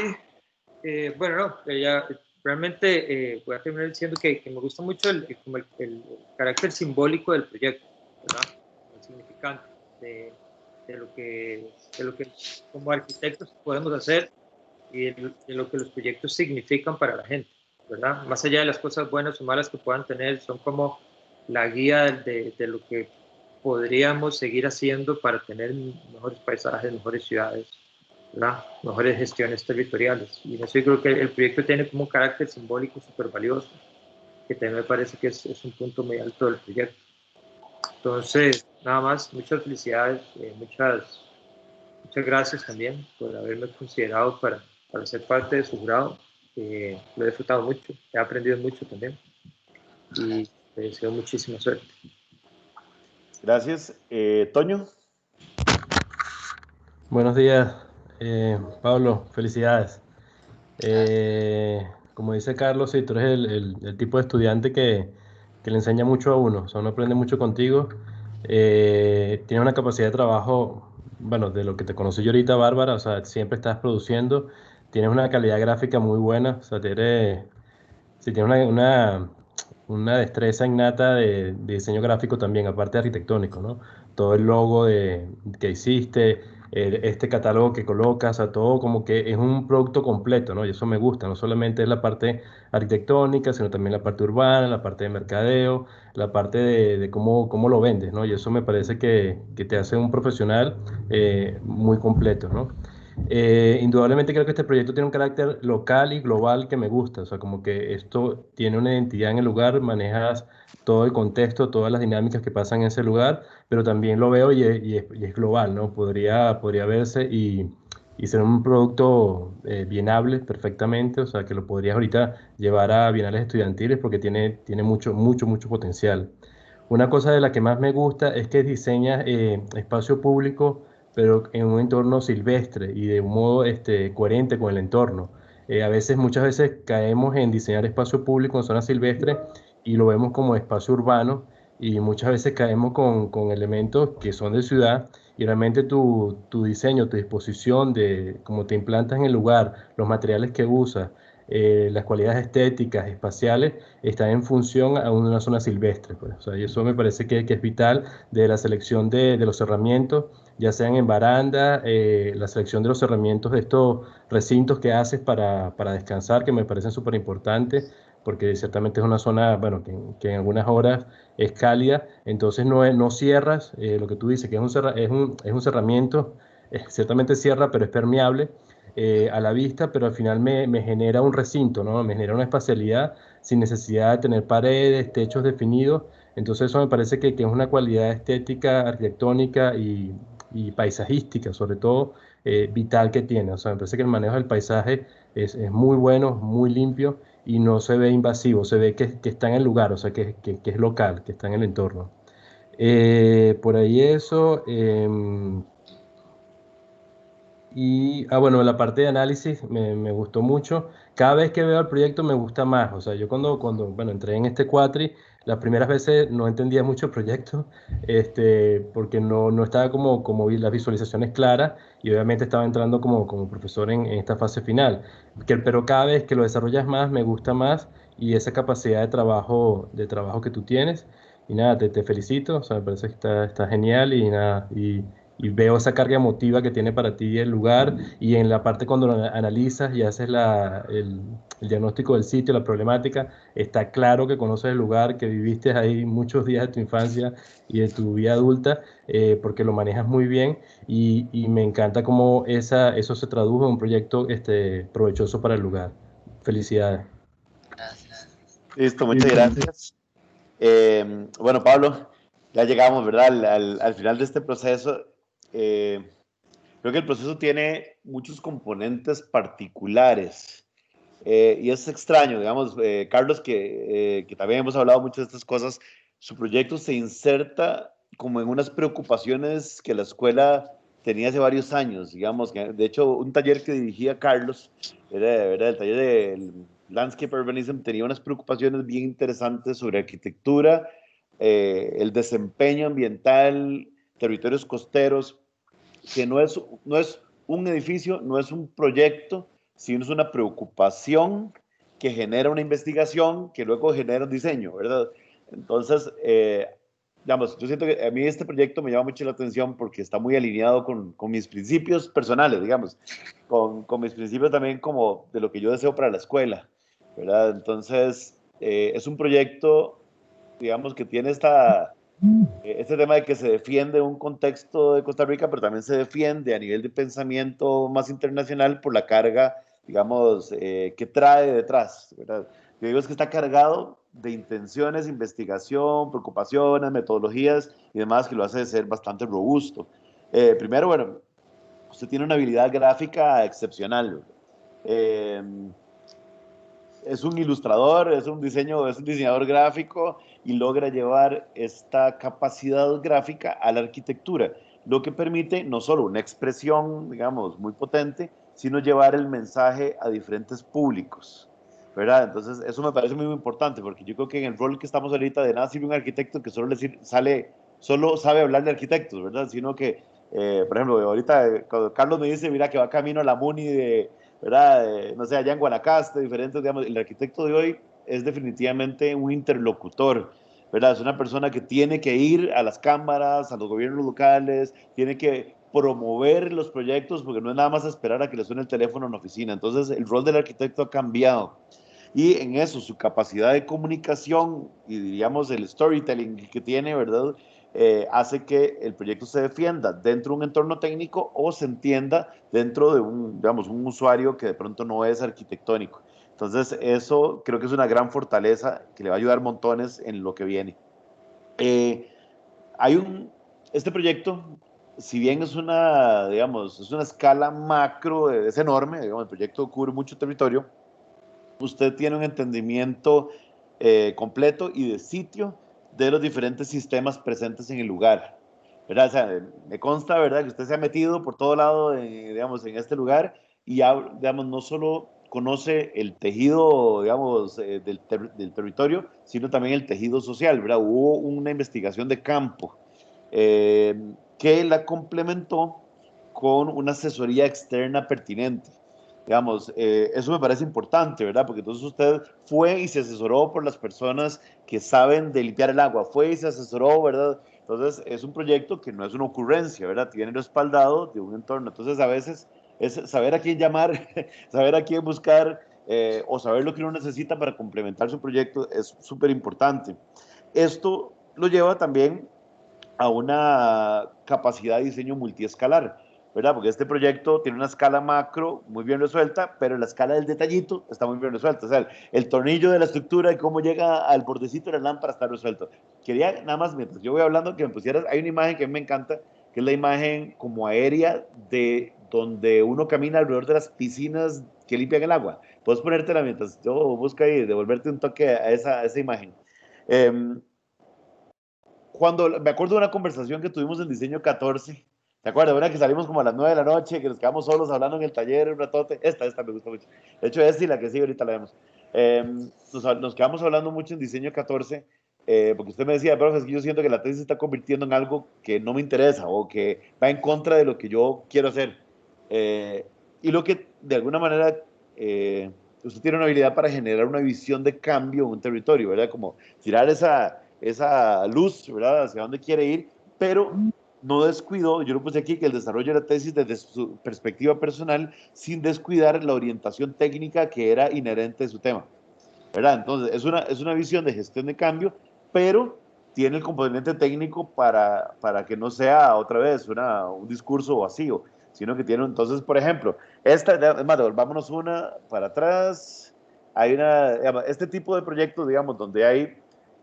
bueno, no, ya realmente voy a terminar diciendo que me gusta mucho el carácter simbólico del proyecto, ¿verdad? El significante de lo que como arquitectos podemos hacer y de lo que los proyectos significan para la gente, ¿verdad? Más allá de las cosas buenas o malas que puedan tener, son como la guía de lo que podríamos seguir haciendo para tener mejores paisajes, mejores ciudades, ¿verdad? Mejores gestiones territoriales. Y eso yo creo que el proyecto tiene como un carácter simbólico súper valioso, que también me parece que es un punto muy alto del proyecto. Entonces, nada más, muchas felicidades, muchas gracias también por haberme considerado para ser parte de su grado. Lo he disfrutado mucho, he aprendido mucho también y te deseo muchísima suerte. Gracias. Toño. Buenos días, Pablo, felicidades. Como dice Carlos, sí, tú eres el tipo de estudiante que le enseña mucho a uno, o sea, uno aprende mucho contigo. Tienes una capacidad de trabajo, bueno, de lo que te conocí yo ahorita, bárbara, o sea, siempre estás produciendo, tienes una calidad gráfica muy buena, o sea, sí, tienes una destreza innata de diseño gráfico también, aparte de arquitectónico, ¿no? Todo el logo que hiciste, este catálogo que colocas, a todo como que es un producto completo, ¿no? Y eso me gusta, no solamente es la parte arquitectónica, sino también la parte urbana, la parte de mercadeo, la parte de cómo lo vendes, ¿no? Y eso me parece que te hace un profesional muy completo, ¿no? Indudablemente creo que este proyecto tiene un carácter local y global que me gusta, o sea, como que esto tiene una identidad en el lugar, manejas todo el contexto, todas las dinámicas que pasan en ese lugar, pero también lo veo y es global, ¿no? Podría verse y ser un producto bienable perfectamente, o sea, que lo podrías ahorita llevar a bienales estudiantiles porque tiene mucho potencial. Una cosa de la que más me gusta es que diseñas espacio público pero en un entorno silvestre y de un modo coherente con el entorno. Muchas veces caemos en diseñar espacio público en zonas silvestres y lo vemos como espacio urbano y muchas veces caemos con elementos que son de ciudad y realmente tu diseño, tu disposición de cómo te implantas en el lugar, los materiales que usas, las cualidades estéticas, espaciales, están en función a una zona silvestre, pues. O sea, y eso me parece que es vital de la selección de los cerramientos, ya sean en baranda, la selección de los cerramientos de estos recintos que haces para descansar, que me parecen súper importantes, porque ciertamente es una zona, bueno, que en algunas horas es cálida, entonces no cierras, lo que tú dices, que es un cerramiento, ciertamente cierra, pero es permeable a la vista, pero al final me genera un recinto, ¿no? Me genera una espacialidad sin necesidad de tener paredes, techos definidos, entonces eso me parece que es una cualidad estética, arquitectónica y paisajística, sobre todo, vital que tiene. O sea, me parece que el manejo del paisaje es muy bueno, muy limpio y no se ve invasivo, se ve que está en el lugar, o sea, que es local, que está en el entorno. Por ahí eso. Bueno, la parte de análisis me gustó mucho. Cada vez que veo el proyecto me gusta más. O sea, yo bueno, entré en este cuatri, las primeras veces no entendía mucho el proyecto, porque no estaba como vi las visualizaciones claras y obviamente estaba entrando como profesor en esta fase final. Pero cada vez que lo desarrollas más, me gusta más y esa capacidad de trabajo que tú tienes. Y nada, te felicito. O sea, me parece que está genial y nada. Y veo esa carga emotiva que tiene para ti el lugar y en la parte cuando lo analizas y haces el diagnóstico del sitio, la problemática, está claro que conoces el lugar, que viviste ahí muchos días de tu infancia y de tu vida adulta, porque lo manejas muy bien y me encanta cómo eso se tradujo en un proyecto provechoso para el lugar. Felicidades. Gracias. Listo, muchas gracias. Bueno, Pablo, ya llegamos, ¿verdad? Al final de este proceso. Creo que el proceso tiene muchos componentes particulares y es extraño, digamos, Carlos, que también hemos hablado mucho de estas cosas, su proyecto se inserta como en unas preocupaciones que la escuela tenía hace varios años, digamos, que de hecho un taller que dirigía Carlos, era el taller de Landscape Urbanism, tenía unas preocupaciones bien interesantes sobre arquitectura, el desempeño ambiental, territorios costeros, que no es un edificio, no es un proyecto, sino es una preocupación que genera una investigación que luego genera un diseño, ¿verdad? Entonces, digamos, yo siento que a mí este proyecto me llama mucho la atención porque está muy alineado con mis principios personales, digamos, con mis principios también como de lo que yo deseo para la escuela, ¿verdad? Entonces, es un proyecto, digamos, que tiene este tema de que se defiende un contexto de Costa Rica, pero también se defiende a nivel de pensamiento más internacional por la carga, digamos, que trae detrás, ¿verdad? Yo digo es que está cargado de intenciones, investigación, preocupaciones, metodologías y demás que lo hace ser bastante robusto. Primero, bueno, usted tiene una habilidad gráfica excepcional. Eh, es un ilustrador, es un diseñador gráfico y logra llevar esta capacidad gráfica a la arquitectura, lo que permite no solo una expresión, digamos, muy potente, sino llevar el mensaje a diferentes públicos, ¿verdad? Entonces, eso me parece muy importante, porque yo creo que en el rol que estamos ahorita de nada sirve un arquitecto que solo sabe hablar de arquitectos, ¿verdad? Sino que, por ejemplo, ahorita cuando Carlos me dice, mira, que va camino a la MUNI ¿verdad? No sé, allá en Guanacaste, diferentes, digamos, el arquitecto de hoy es definitivamente un interlocutor, ¿verdad? Es una persona que tiene que ir a las cámaras, a los gobiernos locales, tiene que promover los proyectos, porque no es nada más esperar a que le suene el teléfono en la oficina. Entonces, el rol del arquitecto ha cambiado. Y en eso, su capacidad de comunicación y, diríamos, el storytelling que tiene, ¿verdad? Hace que el proyecto se defienda dentro de un entorno técnico o se entienda dentro de digamos, un usuario que de pronto no es arquitectónico. Entonces, eso creo que es una gran fortaleza que le va a ayudar montones en lo que viene. Eh, hay este proyecto, si bien digamos, es una escala macro, es enorme, digamos, el proyecto cubre mucho territorio, usted tiene un entendimiento completo y de sitio de los diferentes sistemas presentes en el lugar, ¿verdad? O sea, me consta, ¿verdad?, que usted se ha metido por todo lado, digamos, en este lugar y ya, digamos, no solo conoce el tejido, digamos, del territorio, sino también el tejido social, ¿verdad? Hubo una investigación de campo. Eh, que la complementó con una asesoría externa pertinente. Digamos, eso me parece importante, ¿verdad? Porque entonces usted fue y se asesoró por las personas que saben de limpiar el agua, fue y se asesoró, ¿verdad? Entonces, es un proyecto que no es una ocurrencia, ¿verdad? Tiene respaldado de un entorno. Entonces, a veces es saber a quién llamar, saber a quién buscar o saber lo que uno necesita para complementar su proyecto es súper importante. Esto lo lleva también a una capacidad de diseño multiescalar, ¿verdad? Porque este proyecto tiene una escala macro muy bien resuelta, pero la escala del detallito está muy bien resuelta. O sea, el tornillo de la estructura y cómo llega al bordecito de la lámpara está resuelto. Quería nada más, mientras yo voy hablando, que me pusieras, hay una imagen que a mí me encanta, que es la imagen como aérea de donde uno camina alrededor de las piscinas que limpian el agua. Puedes ponértela mientras yo busco ahí, devolverte un toque a esa imagen. Um, Cuando me acuerdo de una conversación que tuvimos en Diseño 14, ¿te acuerdas? Una que salimos como a las 9 de la noche, que nos quedamos solos hablando en el taller un ratote. Esta me gusta mucho. De hecho, esta y la que sigue ahorita la vemos. Nos quedamos hablando mucho en Diseño 14, porque usted me decía, profe, es que yo siento que la tesis se está convirtiendo en algo que no me interesa o que va en contra de lo que yo quiero hacer. Eh, y lo que de alguna manera usted tiene una habilidad para generar una visión de cambio en un territorio, ¿verdad? Como tirar esa luz, ¿verdad? Hacia dónde quiere ir, pero no descuidó, yo lo puse aquí, que el desarrollo de la tesis desde su perspectiva personal, sin descuidar la orientación técnica que era inherente de su tema, ¿verdad? Entonces, es una visión de gestión de cambio, pero tiene el componente técnico para que no sea otra vez un discurso vacío, sino que tiene, entonces, por ejemplo, es más, volvámonos una para atrás, este tipo de proyectos, digamos, donde hay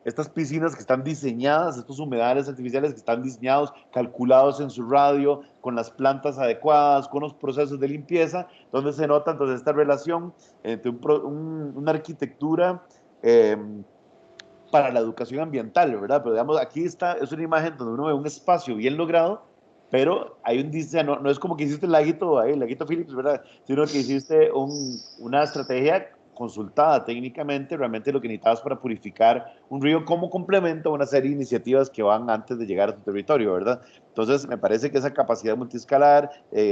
estas piscinas que están diseñadas, estos humedales artificiales que están diseñados, calculados en su radio, con las plantas adecuadas, con los procesos de limpieza, donde se nota entonces esta relación entre una arquitectura eh, para la educación ambiental, ¿verdad? Pero digamos, aquí es una imagen donde uno ve un espacio bien logrado, pero hay un diseño, no es como que hiciste el laguito Phillips, ¿verdad? Sino que hiciste una estrategia consultada técnicamente, realmente lo que necesitabas para purificar un río como complemento a una serie de iniciativas que van antes de llegar a tu territorio, ¿verdad? Entonces, me parece que esa capacidad multiescalar,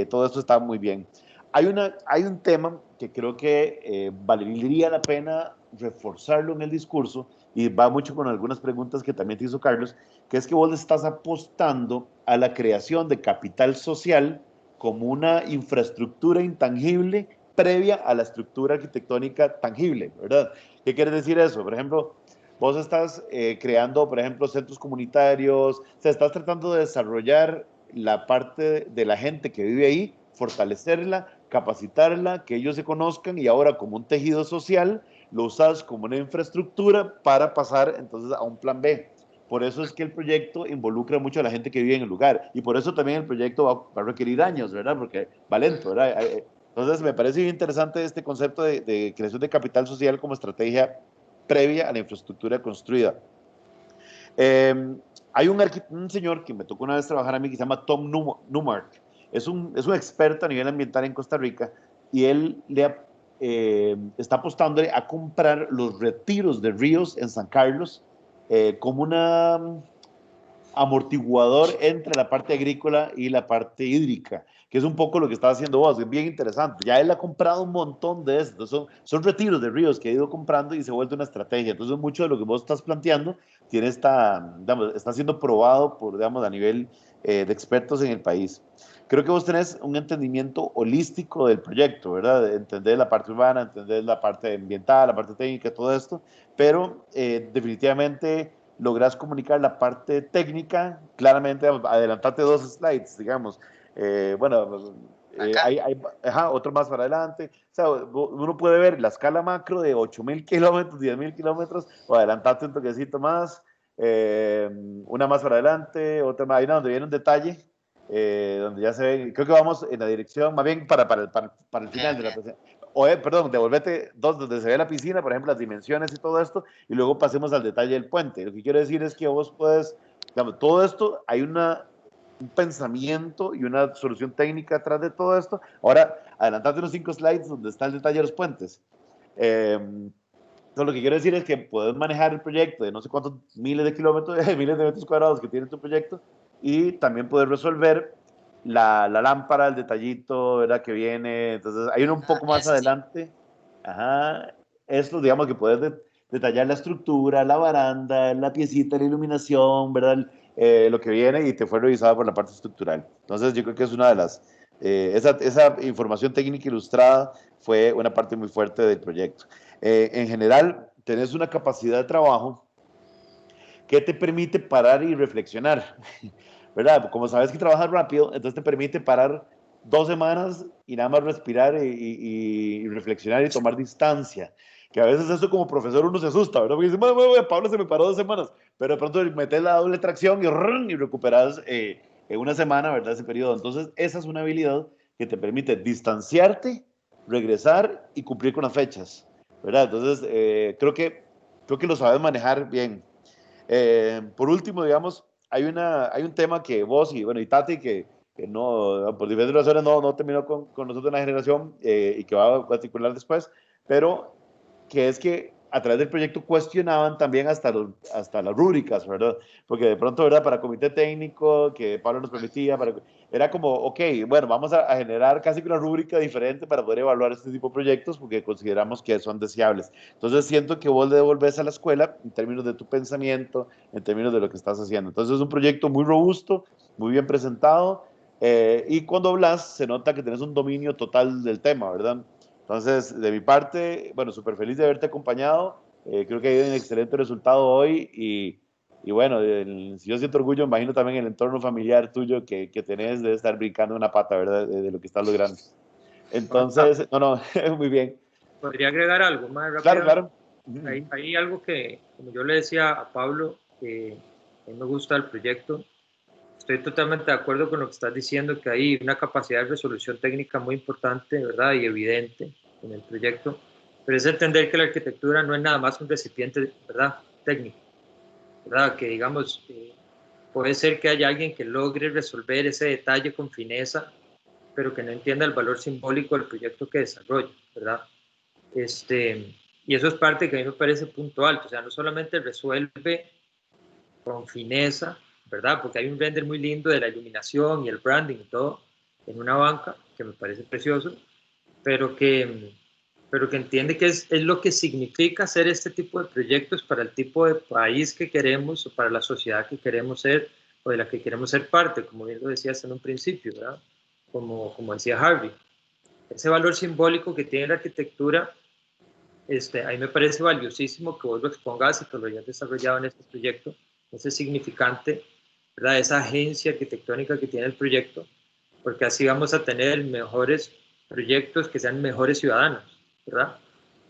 todo esto está muy bien. Hay un tema que creo que valdría la pena reforzarlo en el discurso, y va mucho con algunas preguntas que también te hizo Carlos, que es que vos le estás apostando a la creación de capital social como una infraestructura intangible previa a la estructura arquitectónica tangible, ¿verdad? ¿Qué quiere decir eso? Por ejemplo, vos estás creando, por ejemplo, centros comunitarios, o sea, estás tratando de desarrollar la parte de la gente que vive ahí, fortalecerla, capacitarla, que ellos se conozcan y ahora como un tejido social lo usas como una infraestructura para pasar entonces a un plan B. Por eso es que el proyecto involucra mucho a la gente que vive en el lugar y por eso también el proyecto va a requerir años, ¿verdad? Porque va lento, ¿verdad? Entonces me parece bien interesante este concepto de creación de capital social como estrategia previa a la infraestructura construida. Hay un señor que me tocó una vez trabajar a mí que se llama Tom Newmark. Es un experto a nivel ambiental en Costa Rica y él está apostándole a comprar los retiros de ríos en San Carlos como una amortiguador entre la parte agrícola y la parte hídrica, que es un poco lo que está haciendo vos, es bien interesante. Ya él ha comprado un montón de estos, son retiros de ríos que ha ido comprando y se ha vuelto una estrategia. Entonces, mucho de lo que vos estás planteando está siendo probado por, digamos, a nivel de expertos en el país. Creo que vos tenés un entendimiento holístico del proyecto, ¿verdad? Entender la parte urbana, entender la parte ambiental, la parte técnica, todo esto, pero definitivamente logras comunicar la parte técnica, claramente, adelantarte 2 slides, digamos. Bueno, Acá. otro más para adelante. O sea, uno puede ver la escala macro de 8.000 kilómetros, 10.000 kilómetros, o adelantarte un toquecito más, una más para adelante, otra más, hay una donde viene un detalle, donde ya se ve, creo que vamos en la dirección, más bien para el Ok, final de la ok. presentación. O, perdón, devolvete dos donde se ve la piscina, por ejemplo, las dimensiones y todo esto, y luego pasemos al detalle del puente. Lo que quiero decir es que vos puedes, digamos, todo esto, hay un pensamiento y una solución técnica atrás de todo esto. Ahora, adelantate unos 5 slides donde está el detalle de los puentes. Entonces, lo que quiero decir es que puedes manejar el proyecto de no sé cuántos miles de kilómetros, miles de metros cuadrados que tiene tu proyecto, y también poder resolver la lámpara, el detallito, ¿verdad? Que viene. Entonces, hay uno un poco más Ese sí. adelante. Ajá. Esto, digamos, que puedes detallar la estructura, la baranda, la piecita, la iluminación, ¿verdad? Lo que viene y te fue revisado por la parte estructural. Entonces, yo creo que es una de las... esa información técnica ilustrada fue una parte muy fuerte del proyecto. En general, tenés una capacidad de trabajo que te permite parar y reflexionar, ¿verdad? Como sabes que trabajas rápido, entonces te permite parar 2 semanas y nada más respirar y reflexionar y tomar distancia. Que a veces eso como profesor uno se asusta, ¿verdad? Porque dice, Pablo se me paró 2 semanas, pero de pronto metes la doble tracción y recuperas en una semana, ¿verdad? Ese periodo. Entonces, esa es una habilidad que te permite distanciarte, regresar y cumplir con las fechas, ¿verdad? Entonces, creo que lo sabes manejar bien. Por último, digamos, hay un tema que vos y, bueno, y Tati, que no, por diferentes razones no terminó con nosotros en la generación y que va a particular después, pero que es que a través del proyecto cuestionaban también hasta las rúbricas, ¿verdad? Porque de pronto, ¿verdad? Para comité técnico, que Pablo nos permitía, era como, ok, bueno, vamos a generar casi que una rúbrica diferente para poder evaluar este tipo de proyectos porque consideramos que son deseables. Entonces siento que vos le devolvés a la escuela en términos de tu pensamiento, en términos de lo que estás haciendo. Entonces es un proyecto muy robusto, muy bien presentado, y cuando hablas se nota que tenés un dominio total del tema, ¿verdad? Entonces, de mi parte, bueno, súper feliz de haberte acompañado. Creo que hay un excelente resultado hoy y bueno, si yo siento orgullo, imagino también el entorno familiar tuyo que tenés de estar brincando una pata, ¿verdad? De lo que estás logrando. Entonces, no, muy bien. Podría agregar algo más Claro, rápido. claro. Hay algo que, como yo le decía a Pablo, que a mí me gusta el proyecto. Estoy totalmente de acuerdo con lo que estás diciendo, que hay una capacidad de resolución técnica muy importante, ¿verdad? Y evidente en el proyecto. Pero es entender que la arquitectura no es nada más un recipiente, ¿verdad? Técnico, ¿verdad? Que digamos, puede ser que haya alguien que logre resolver ese detalle con fineza, pero que no entienda el valor simbólico del proyecto que desarrolla, ¿verdad? Y eso es parte que a mí me parece punto alto, o sea, no solamente resuelve con fineza, ¿verdad? Porque hay un render muy lindo de la iluminación y el branding y todo en una banca, que me parece precioso, pero que entiende que es lo que significa hacer este tipo de proyectos para el tipo de país que queremos o para la sociedad que queremos ser o de la que queremos ser parte, como bien lo decías en un principio, ¿verdad? Como decía Harvey. Ese valor simbólico que tiene la arquitectura, a mí me parece valiosísimo que vos lo expongas y que lo hayas desarrollado en este proyecto, ese significante, ¿verdad? Esa agencia arquitectónica que tiene el proyecto, porque así vamos a tener mejores proyectos que sean mejores ciudadanos, ¿verdad?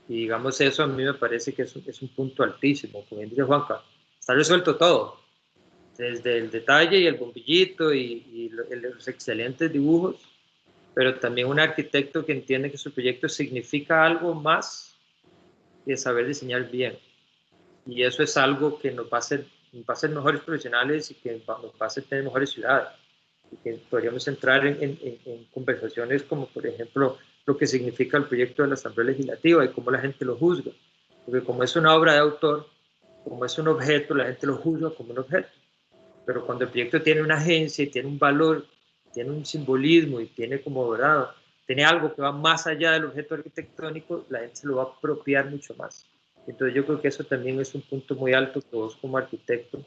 Y digamos eso a mí me parece que es un punto altísimo, como bien dice Juanca, está resuelto todo, desde el detalle y el bombillito y los excelentes dibujos, pero también un arquitecto que entiende que su proyecto significa algo más que saber diseñar bien. Y eso es algo que nos va a hacer mejores profesionales y que nos va a hacer tener mejores ciudades. Y que podríamos entrar en conversaciones como, por ejemplo, lo que significa el proyecto de la Asamblea Legislativa y cómo la gente lo juzga. Porque como es una obra de autor, como es un objeto, la gente lo juzga como un objeto. Pero cuando el proyecto tiene una agencia y tiene un valor, tiene un simbolismo y tiene como, ¿verdad? Tiene algo que va más allá del objeto arquitectónico, la gente se lo va a apropiar mucho más. Entonces yo creo que eso también es un punto muy alto que vos como arquitecto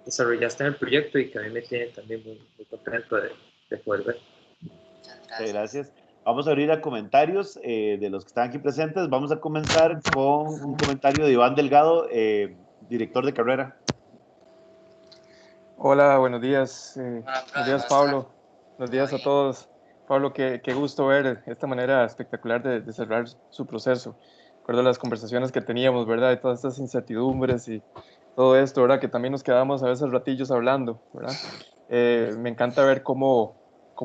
desarrollaste en el proyecto y que a mí me tiene también muy contento de poder ver. Muchas Muchas gracias. gracias. Vamos a abrir a comentarios de los que están aquí presentes. Vamos a comenzar con un comentario de Iván Delgado, director de carrera. Hola, buenos días. Bueno, Buenos profe, días, ¿cómo está? Pablo. Buenos ¿Todo días a bien? todos. Pablo, qué gusto ver esta manera espectacular de cerrar su proceso. Recuerdo las conversaciones que teníamos, ¿verdad? De todas estas incertidumbres y todo esto, ¿verdad? Que también nos quedábamos a veces ratillos hablando, ¿verdad? Me encanta ver cómo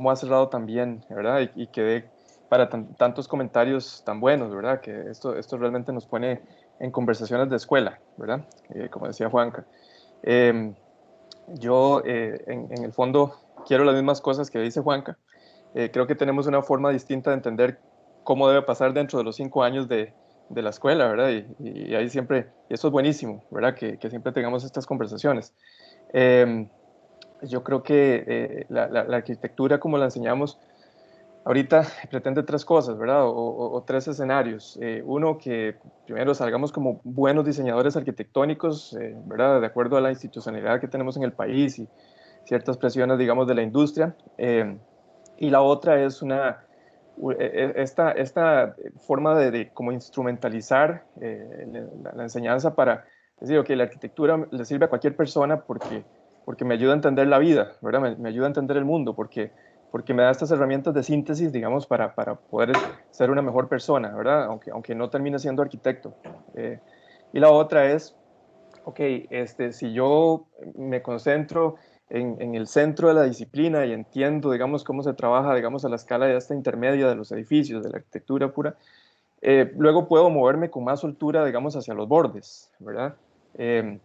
ha cerrado también, ¿verdad? Y que dé para tantos comentarios tan buenos, ¿verdad? Que esto realmente nos pone en conversaciones de escuela, ¿verdad? Como decía Juanca. Yo, en el fondo, quiero las mismas cosas que dice Juanca. Creo que tenemos una forma distinta de entender cómo debe pasar dentro de los 5 años de la escuela, ¿verdad? Y ahí siempre, y eso es buenísimo, ¿verdad? Que siempre tengamos estas conversaciones. yo creo que la arquitectura, como la enseñamos, ahorita pretende tres cosas, ¿verdad? O tres escenarios. Uno, que primero salgamos como buenos diseñadores arquitectónicos, ¿verdad? De acuerdo a la institucionalidad que tenemos en el país y ciertas presiones, digamos, de la industria. Y la otra es esta forma de como instrumentalizar la enseñanza para decir, ok, la arquitectura le sirve a cualquier persona porque me ayuda a entender la vida, ¿verdad? Me ayuda a entender el mundo, porque me da estas herramientas de síntesis, digamos, para poder ser una mejor persona, ¿verdad? Aunque no termine siendo arquitecto. Y la otra es, ok, si yo me concentro en el centro de la disciplina y entiendo, digamos, cómo se trabaja, digamos, a la escala de esta intermedia de los edificios, de la arquitectura pura, luego puedo moverme con más soltura, digamos, hacia los bordes, ¿verdad? Eh,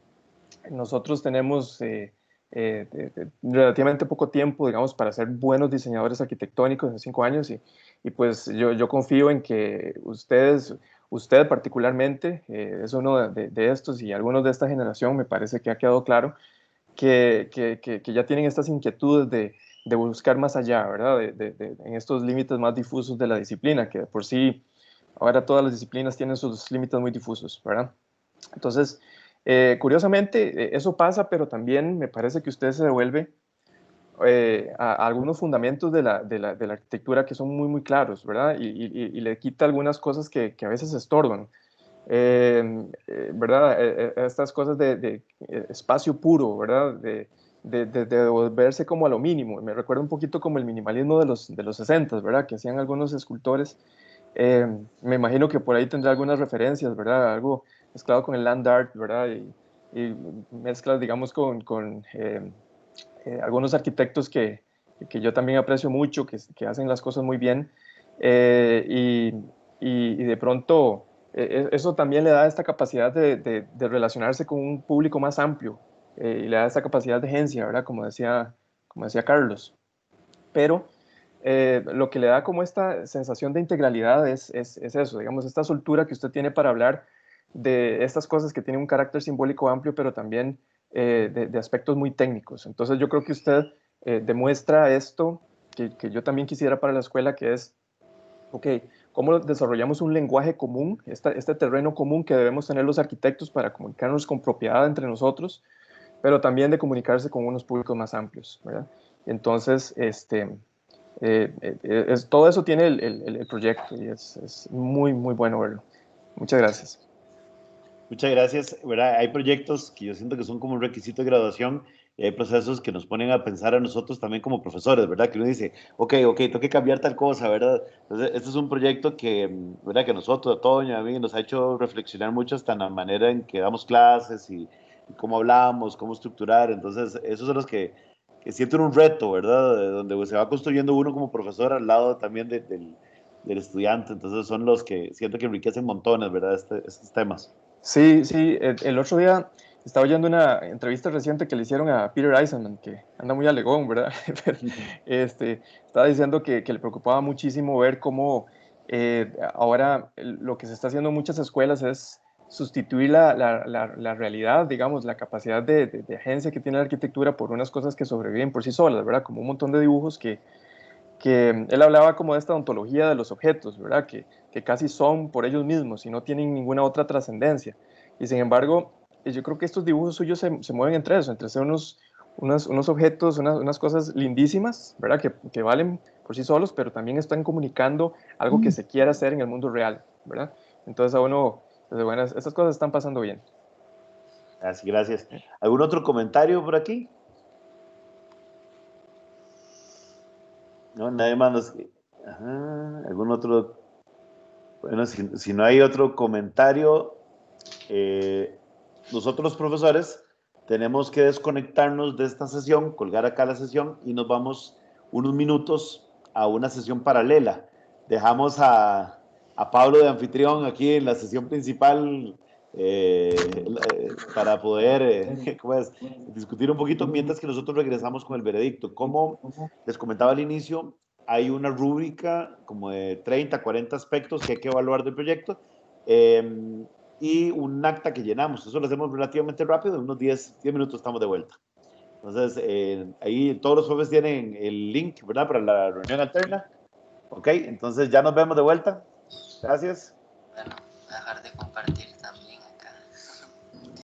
Nosotros tenemos relativamente poco tiempo, digamos, para ser buenos diseñadores arquitectónicos en 5 años y pues yo confío en que usted particularmente, es uno de estos y algunos de esta generación, me parece que ha quedado claro, que ya tienen estas inquietudes de buscar más allá, ¿verdad? En estos límites más difusos de la disciplina, que de por sí ahora todas las disciplinas tienen sus límites muy difusos, ¿verdad? Entonces, curiosamente, eso pasa, pero también me parece que usted se devuelve a algunos fundamentos de la arquitectura que son muy, muy claros, ¿verdad? Y le quita algunas cosas que a veces estorban. ¿Verdad? Estas cosas de espacio puro, ¿verdad? De devolverse como a lo mínimo. Me recuerda un poquito como el minimalismo de los 60, ¿verdad? Que hacían algunos escultores. Me imagino que por ahí tendrá algunas referencias, ¿verdad? Algo mezclado con el land art, ¿verdad? Y mezclas, digamos, con algunos arquitectos que yo también aprecio mucho, que hacen las cosas muy bien. Y de pronto eso también le da esta capacidad de relacionarse con un público más amplio y le da esta capacidad de agencia, ¿verdad? Como decía Carlos. Pero lo que le da como esta sensación de integralidad es eso, digamos, esta soltura que usted tiene para hablar de estas cosas que tienen un carácter simbólico amplio, pero también de aspectos muy técnicos. Entonces yo creo que usted demuestra esto que yo también quisiera para la escuela, que es, ok, ¿cómo desarrollamos un lenguaje común, este terreno común que debemos tener los arquitectos para comunicarnos con propiedad entre nosotros, pero también de comunicarse con unos públicos más amplios, ¿verdad? Entonces, todo eso tiene el proyecto y es muy, muy bueno verlo. Muchas gracias. Muchas gracias. ¿Verdad? Hay proyectos que yo siento que son como un requisito de graduación y hay procesos que nos ponen a pensar a nosotros también como profesores, ¿verdad? Que uno dice, ok, tengo que cambiar tal cosa, ¿verdad? Entonces, este es un proyecto que, ¿verdad? Que nosotros, a Toño, a mí, nos ha hecho reflexionar mucho hasta en la manera en que damos clases y cómo hablamos, cómo estructurar. Entonces, esos son los que sienten un reto, ¿verdad? De donde se va construyendo uno como profesor al lado también del estudiante. Entonces, son los que siento que enriquecen montones, ¿verdad? Estos temas. Sí, sí, el otro día estaba oyendo una entrevista reciente que le hicieron a Peter Eisenman, que anda muy alegón, ¿verdad? Pero, estaba diciendo que le preocupaba muchísimo ver cómo ahora lo que se está haciendo en muchas escuelas es sustituir la realidad, digamos, la capacidad de agencia que tiene la arquitectura por unas cosas que sobreviven por sí solas, ¿verdad? Como un montón de dibujos que él hablaba como de esta ontología de los objetos, ¿verdad? Que casi son por ellos mismos y no tienen ninguna otra trascendencia. Y sin embargo, yo creo que estos dibujos suyos se mueven entre eso, entre ser unos objetos, unas cosas lindísimas, ¿verdad? Que valen por sí solos, pero también están comunicando algo que se quiere hacer en el mundo real, ¿verdad? Entonces a uno, desde buenas, estas cosas están pasando bien. Así, gracias. ¿Algún otro comentario por aquí? No, nadie más nos... Ajá, ¿algún otro? Bueno, si no hay otro comentario, nosotros los profesores tenemos que desconectarnos de esta sesión, colgar acá la sesión y nos vamos unos minutos a una sesión paralela. Dejamos a Pablo de anfitrión aquí en la sesión principal para poder ¿cómo es? Discutir un poquito mientras que nosotros regresamos con el veredicto. Como les comentaba al inicio, hay una rúbrica como de 30, 40 aspectos que hay que evaluar del proyecto y un acta que llenamos. Eso lo hacemos relativamente rápido, en unos 10 minutos estamos de vuelta. Entonces, ahí todos los jueves tienen el link, ¿verdad? Para la reunión alterna. Ok, entonces ya nos vemos de vuelta. Gracias. Bueno, voy a dejar de compartir.